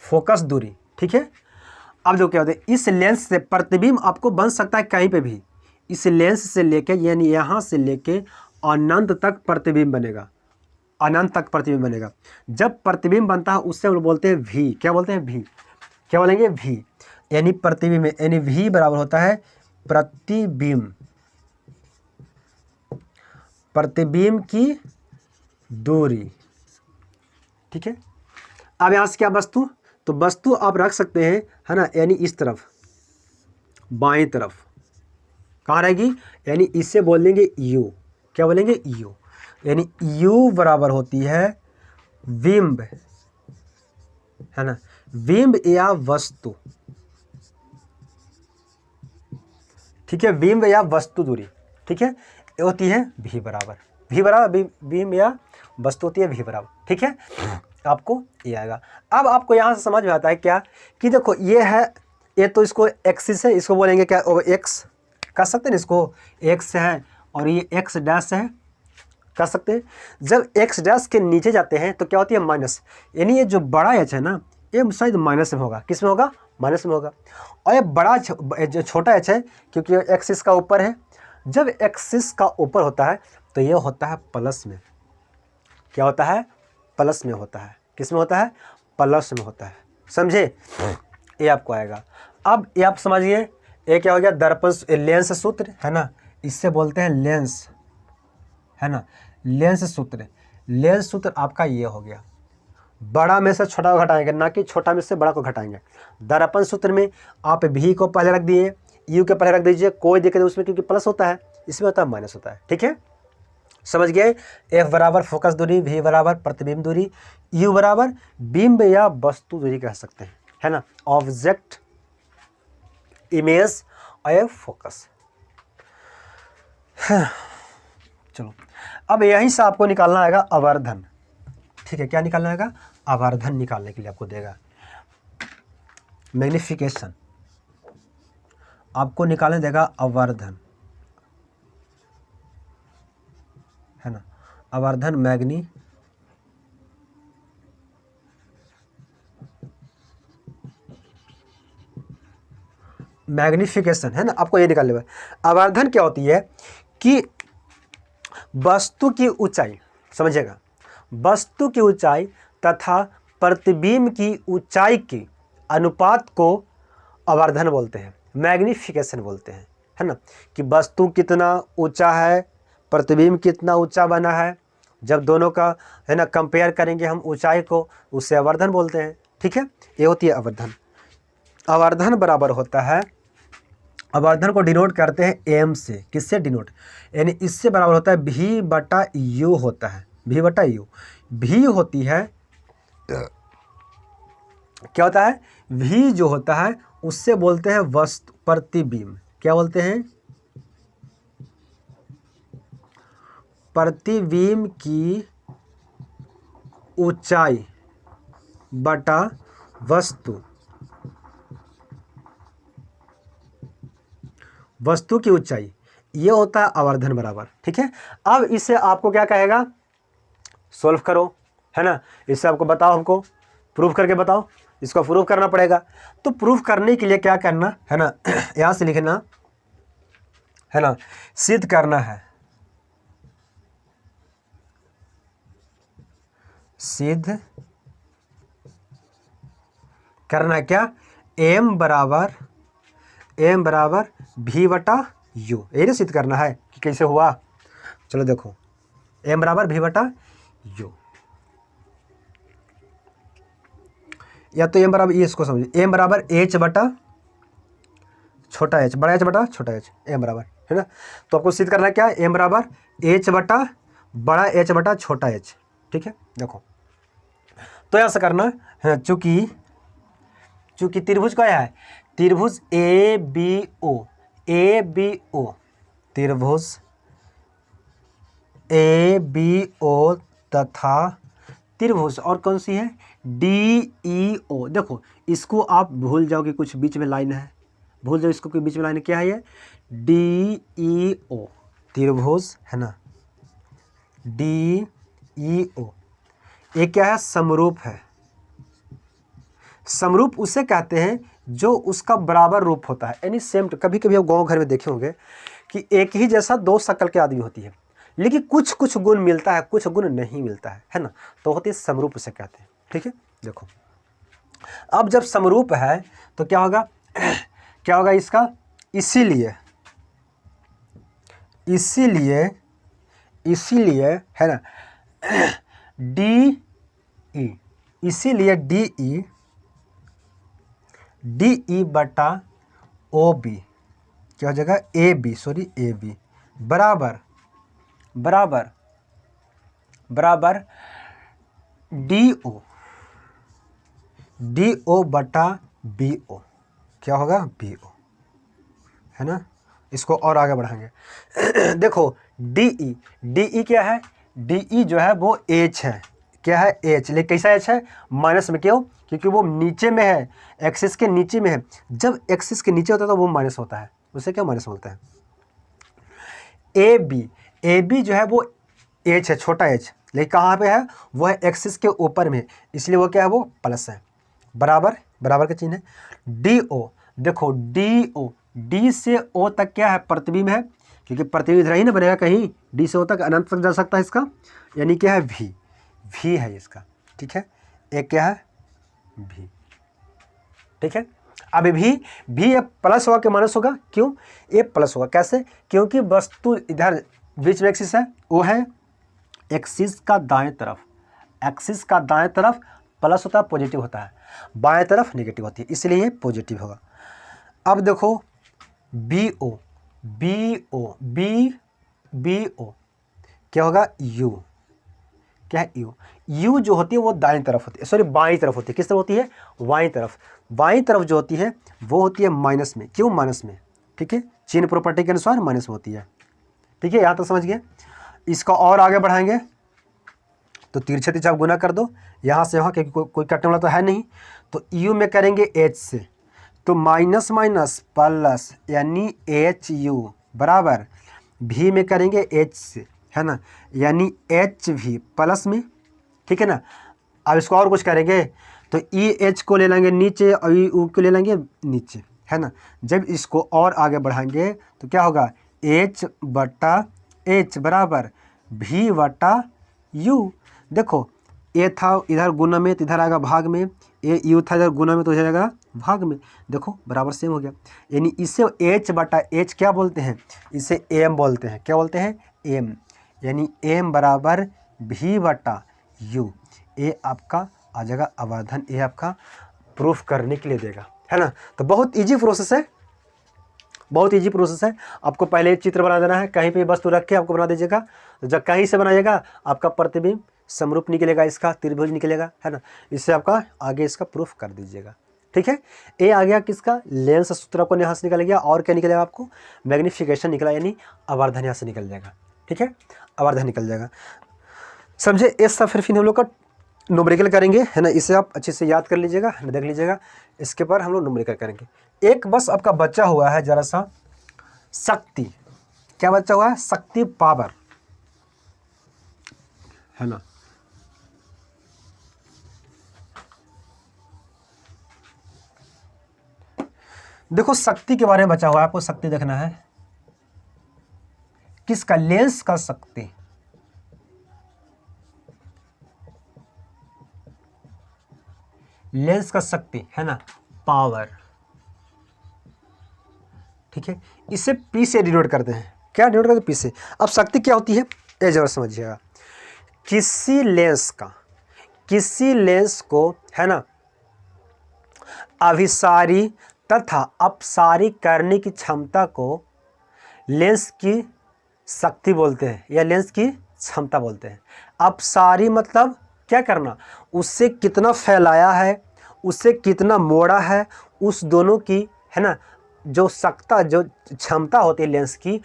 फोकस दूरी, ठीक है। अब जो क्या होता है, इस लेंस से प्रतिबिंब आपको बन सकता है कहीं पे भी। इस लेंस से लेके यानी यहाँ से लेके अनंत तक प्रतिबिंब बनेगा, अनंत तक प्रतिबिंब बनेगा। जब प्रतिबिंब बनता है उससे हम बोलते हैं भी। क्या बोलते हैं? भी। क्या बोलेंगे? भी, यानी प्रतिबिंब, यानी भी बराबर होता है प्रतिबिंब, प्रतिबिंब की दूरी, ठीक है। अब यहाँ से क्या वस्तु? तो वस्तु आप रख सकते हैं, है ना, यानी इस तरफ, बाएं तरफ कहाँ रहेगी? यानी इससे बोल देंगे यू। क्या बोलेंगे? यू, यानी यू बराबर होती है बिंब, है ना, बिंब या वस्तु, ठीक है, बिंब या वस्तु दूरी, ठीक है। ये होती है भी बराबर, बिंब या वस्तु होती है भी बराबर, ठीक है। आपको ये आएगा। अब आपको यहाँ से समझ में आता है क्या कि देखो ये है, ये तो इसको एक्सिस है, इसको बोलेंगे क्या? एक्स कर सकते हैं इसको, एक्स है और ये एक्स डैश है, कर सकते हैं। जब एक्स डैश के नीचे जाते हैं तो क्या होती है? माइनस, यानी ये जो बड़ा एच है ना ये शायद माइनस में होगा। किस में होगा? माइनस में होगा। और ये बड़ा जो छोटा एच है क्योंकि एक्सिस का ऊपर है, जब एक्सिस का ऊपर होता है तो ये होता है प्लस में। क्या होता है? प्लस में होता है। किस में होता है? प्लस में होता है, समझे? ये आपको आएगा। अब ये आप समझिए, ये क्या हो गया? दर्पण लेंस सूत्र, है ना, इससे बोलते हैं लेंस, है ना, लेंस सूत्र। लेंस सूत्र आपका ये हो गया, बड़ा में से छोटा को घटाएंगे, ना कि छोटा में से बड़ा को घटाएंगे। दर्पण सूत्र में आप भी को पहले रख दिए, यू के पहले रख दीजिए, कोई दिक्कत नहीं उसमें, क्योंकि प्लस होता है, इसमें होता है माइनस होता है। ठीक है, समझ गए। एफ बराबर फोकस दूरी, वी बराबर प्रतिबिंब दूरी, यू बराबर बिंब या वस्तु दूरी कह सकते हैं, है ना, ऑब्जेक्ट इमेज और फोकस। चलो, अब यहीं से आपको निकालना आएगा आवर्धन। ठीक है, क्या निकालना आएगा? आवर्धन निकालने के लिए आपको देगा मैग्निफिकेशन, आपको निकालने देगा आवर्धन, है ना, आवर्धन मैग्निफिकेशन, है ना, आपको ये निकालने होगा। आवर्धन क्या होती है कि वस्तु की ऊंचाई, समझिएगा, वस्तु की ऊंचाई तथा प्रतिबिंब की ऊंचाई के अनुपात को आवर्धन बोलते हैं, मैग्निफिकेशन बोलते हैं, है ना, कि वस्तु कितना ऊंचा है, प्रतिबिंब कितना ऊंचा बना है, जब दोनों का, है ना, कंपेयर करेंगे हम ऊंचाई को, उससे आवर्धन बोलते हैं। ठीक है, ये होती है आवर्धन। आवर्धन बराबर होता है, आवर्धन को डिनोट करते हैं एम से, किससे डिनोट, यानी इससे बराबर होता है भी बटा यू होता है, भी बटा यू। भी होती है, क्या होता है, भी जो होता है उससे बोलते हैं वस्तु प्रतिबिंब, क्या बोलते हैं, प्रतिबिंब की ऊंचाई बटा वस्तु की ऊंचाई, ये होता है आवर्धन बराबर। ठीक है, अब इससे आपको क्या कहेगा, सॉल्व करो, है ना, इससे आपको बताओ, हमको प्रूफ करके बताओ, इसको प्रूफ करना पड़ेगा। तो प्रूफ करने के लिए क्या करना है ना, यहाँ से लिखना है ना, सिद्ध करना है, सिद्ध करना क्या, एम बराबर भी बटा यू, ये सिद्ध करना है कि कैसे हुआ। चलो देखो, एम बराबर भी बटा यू, या तो एम बराबर, ये इसको समझिए, एम बराबर एच बटा छोटा एच, बड़ा एच बटा छोटा एच, एम बराबर, है ना। तो आपको सिद्ध करना क्या, एम बराबर एच बटा बड़ा एच बटा छोटा एच। ठीक है, देखो, तो ऐसा करना है, चूंकि त्रिभुज क्या है, त्रिभुज ए बी ओ, त्रिभुज ए बी ओ तथा त्रिभुज और कौन सी है, डी ई ओ। देखो, इसको आप भूल जाओ कि कुछ बीच में लाइन है, भूल जाओ इसको कि बीच में लाइन क्या है, ये डी ई ओ, त्रिभुज, है ना, डी ई ओ, ये क्या है, समरूप है। समरूप उसे कहते हैं जो उसका बराबर रूप होता है, यानी सेम। कभी कभी आप गांव घर में देखे होंगे कि एक ही जैसा दो शक्ल के आदमी होती है, लेकिन कुछ कुछ गुण मिलता है, कुछ गुण नहीं मिलता है ना, तो होती है समरूप, उसे कहते हैं। ठीक है, देखो, अब जब समरूप है तो क्या होगा, क्या होगा इसका, इसीलिए है ना, डी ई, इसीलिए डी ई बटा ओ बी, क्या हो जाएगा, ए बी बराबर डी ओ बटा बी ओ, क्या होगा, बी ओ, है ना। इसको और आगे बढ़ाएंगे। देखो, डी ई क्या है, डी ई जो है वो एच है, क्या है, एच, लेकिन कैसा एच है, माइनस में, क्यों, क्योंकि वो नीचे में है, एक्सिस के नीचे में है। जब एक्सिस के नीचे होता है तो वो माइनस होता है, उसे क्या माइनस बोलते हैं। ए बी जो है वो एच है, छोटा एच, लेकिन कहाँ पे है, वो है एक्सिस के ऊपर में, इसलिए वो क्या है, वो प्लस है, बराबर का चिन्ह है। डी ओ, देखो, डी से ओ तक क्या है, प्रतिबिंब है, क्योंकि प्रतिबिंब इधर ही ना बनेगा, कहीं डी से ओ तक अनंत तक जा सकता है इसका, यानी क्या है, भी है इसका। ठीक है, एक क्या है, भी। ठीक है, अब भी ए प्लस होगा कि माइनस होगा, क्यों, ए प्लस होगा, कैसे, क्योंकि वस्तु इधर बीच में एक्सिस है, वो है एक्सिस का दाएं तरफ, एक्सिस का दाएं तरफ प्लस होता है, पॉजिटिव होता है, बाएं तरफ नेगेटिव होती है, इसलिए ये पॉजिटिव होगा। अब देखो बी ओ, क्या होगा, यू, क्या है, यू जो होती है वो दाईं तरफ होती है, सॉरी बाईं तरफ होती है, किस तरफ होती है, बाईं तरफ, बाईं तरफ जो होती है वो होती है माइनस में, क्यों माइनस में, ठीक है, चिन्ह प्रॉपर्टी के अनुसार माइनस में होती है, ठीक है, यहाँ तक समझ गए। इसका और आगे बढ़ाएंगे तो तिरछे तिरछा गुना कर दो यहाँ से वहाँ, क्योंकि कोई कटने वाला तो है नहीं, तो यू में करेंगे एच से, तो माइनस माइनस प्लस यानी एच यू बराबर भी में करेंगे एच से, है ना, यानी एच भी प्लस में, ठीक है ना। अब इसको और कुछ करेंगे तो ई एच को ले लेंगे नीचे और ई यू को ले लेंगे नीचे, है ना। जब इसको और आगे बढ़ाएंगे तो क्या होगा, एच बटा एच बराबर भी बटा यू। देखो ए था इधर गुना में तो इधर आएगा भाग में, ए यू था इधर गुना में तो इधर आएगा भाग में, देखो बराबर सेम हो गया। यानी इसे एच बटा एच क्या बोलते हैं, इसे एम बोलते हैं, क्या बोलते हैं, एम, यानी एम बराबर भी बटा यू। ए आपका आ जाएगा अवर्धन, ए आपका प्रूफ करने के लिए देगा, है ना। तो बहुत इजी प्रोसेस है, बहुत इजी प्रोसेस है। आपको पहले चित्र बना देना है, कहीं पे वस्तु रख के आपको बना दीजिएगा, तो जब कहीं से बनाइएगा आपका प्रतिबिंब समरूप निकलेगा, इसका त्रिभुज निकलेगा, है ना। इससे आपका आगे इसका प्रूफ कर दीजिएगा, ठीक है। ए आ गया किसका, लेंस सूत्र को यहाँ से निकल गया, और क्या निकलेगा आपको, मैग्निफिकेशन निकला, यानी अवर्धन यहाँ से निकल जाएगा, ठीक है, अवर्धन निकल जाएगा, समझे। इस फिर हम लोग का न्यूमेरिकल करेंगे, है ना, इसे आप अच्छे से याद कर लीजिएगा, देख लीजिएगा, इसके पर हम लोग न्यूमेरिकल करेंगे। एक बस आपका बच्चा हुआ है जरा सा शक्ति, क्या बच्चा हुआ है, शक्ति पावर, है ना। देखो शक्ति के बारे में बचा हुआ है, आपको शक्ति देखना है, किसका, लेंस का शक्ति, लेंस का शक्ति, है ना, पावर, ठीक है। इसे पी से डिनोट करते हैं, क्या डिनोट करते हैं, पी से। अब शक्ति क्या होती है ये जरूर समझिएगा, किसी लेंस को, है ना, अभिसारी तथा अपसारी करने की क्षमता को लेंस की शक्ति बोलते हैं, या लेंस की क्षमता बोलते हैं। अपसारी मतलब क्या करना, उससे कितना फैलाया है, उससे कितना मोड़ा है, उस दोनों की, है ना, जो सख्ता जो क्षमता होती है लेंस की,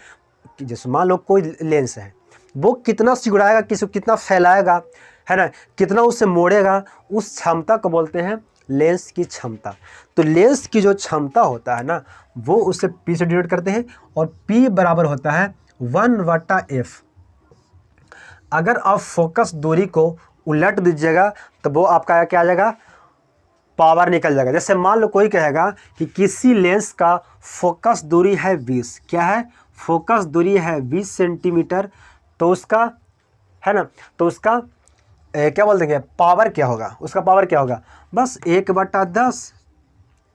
जैसे मान लो कोई लेंस है, वो कितना सिकुड़ाएगा, किसी को कितना फैलाएगा, है ना, कितना उससे मोड़ेगा, उस क्षमता को बोलते हैं लेंस की क्षमता। तो लेंस की जो क्षमता होता है ना, वो उससे पी से डिनोट करते हैं, और पी बराबर होता है 1/f। अगर आप फोकस दूरी को उलट दीजिएगा तो वो आपका क्या आ जाएगा, पावर निकल जाएगा। जैसे मान लो कोई कहेगा कि किसी लेंस का फोकस दूरी है 20, क्या है, फोकस दूरी है 20 सेंटीमीटर, तो उसका, है ना, तो उसका क्या बोल देंगे, पावर क्या होगा, उसका पावर क्या होगा, बस 1/10,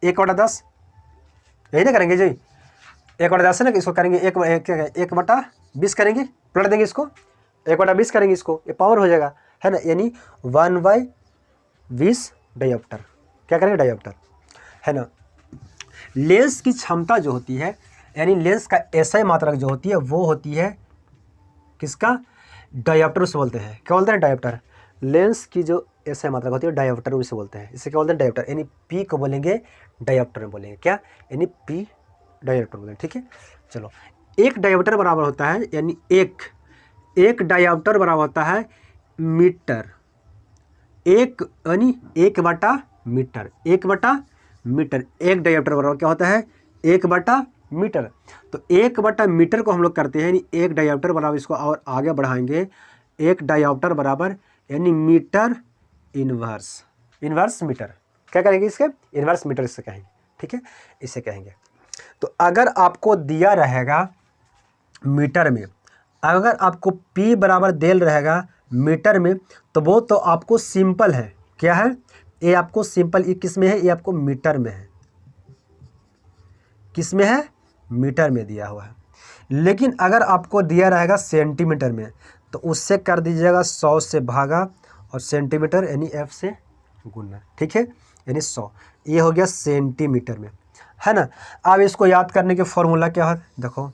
1/10 यही ना करेंगे जी, 1/10 है ना, इसको करेंगे 1/20 करेंगे, पलट देंगे इसको, 1/20 करेंगे इसको, ये पावर हो जाएगा, है ना, यानी 1/20 डायोप्टर, क्या करेंगे, डायोप्टर, है ना। लेंस की क्षमता जो होती है, यानी लेंस का एसआई मात्रक जो होती है वो होती है किसका, डायोप्टर उसे बोलते हैं, क्या बोलते हैं, डायोप्टर। लेंस की जो एसआई मात्रक होती है डायोप्टर उसे बोलते हैं, इसे क्या बोलते हैं, डायोप्टर, यानी पी को बोलेंगे डायोप्टर में बोलेंगे, क्या, यानी पी डायोप्टर बोलेंगे, ठीक है। चलो, एक डायोप्टर बराबर होता है, यानी एक डायोप्टर बराबर होता है मीटर, एक यानी 1/मीटर, 1/मीटर, एक डायोप्टर बराबर क्या होता है, 1/मीटर। तो 1/मीटर को हम लोग करते हैं, यानी एक डायोप्टर बराबर, इसको और आगे बढ़ाएंगे, एक डायोप्टर बराबर यानी मीटर इनवर्स मीटर, क्या करेंगे इसके, इनवर्स मीटर इससे कहेंगे, ठीक है, इसे कहेंगे। तो अगर आपको दिया रहेगा मीटर में, अगर आपको P बराबर देल रहेगा मीटर में, तो वो तो आपको सिंपल है, क्या है, ये आपको सिंपल, ये किस में है, ये आपको मीटर में है, किस में है, मीटर में दिया हुआ है। लेकिन अगर आपको दिया रहेगा सेंटीमीटर में तो उससे कर दीजिएगा 100 से भागा और सेंटीमीटर यानी F से गुना, ठीक है, यानी 100। ये हो गया सेंटीमीटर में, है ना। अब इसको याद करने के फॉर्मूला क्या है, देखो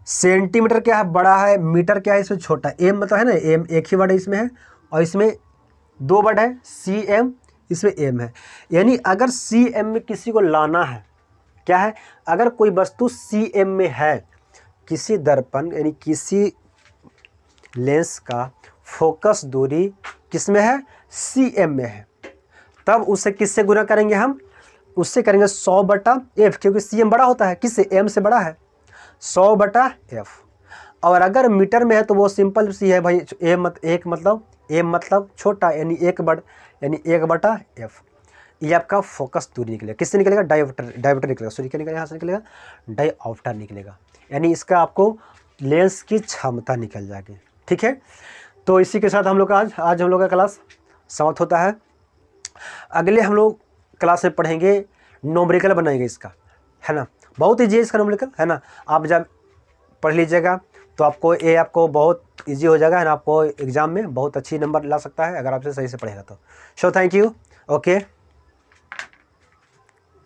सेंटीमीटर क्या है, बड़ा है, मीटर क्या है इसमें छोटा, एम मतलब है ना, एम एक ही वर्ड इसमें है और इसमें 2 वर्ड है, सी एम, इसमें एम है। यानी अगर सी एम में किसी को लाना है, क्या है, अगर कोई वस्तु सी एम में है, किसी दर्पण यानी किसी लेंस का फोकस दूरी किस में है, सी एम में है, तब उसे किससे गुना करेंगे हम, उससे करेंगे 100/f, क्योंकि सी एम बड़ा होता है, किससे, एम से बड़ा है, 100/f। और अगर मीटर में है तो वो सिंपल सी है भाई, एम मतलब छोटा, यानी 1/f। ये आपका फोकस दूरी निकलेगा, किससे निकलेगा, डायोप्टर निकलेगा, सॉरी क्या निकलेगा, यहाँ से निकलेगा डायोप्टर निकलेगा, यानी इसका आपको लेंस की क्षमता निकल जाएगी, ठीक है। तो इसी के साथ हम लोग का आज हम लोग का क्लास समाप्त होता है। अगले हम लोग क्लास में पढ़ेंगे न्यूमेरिकल बनाएंगे इसका, है ना, बहुत ईजी है इसका न्यूमेरिकल, है ना। आप जब पढ़ लीजिएगा तो आपको बहुत ईजी हो जाएगा, है ना, आपको एग्जाम में बहुत अच्छी नंबर ला सकता है अगर आपसे सही से पढ़ेगा तो। So thank you, okay.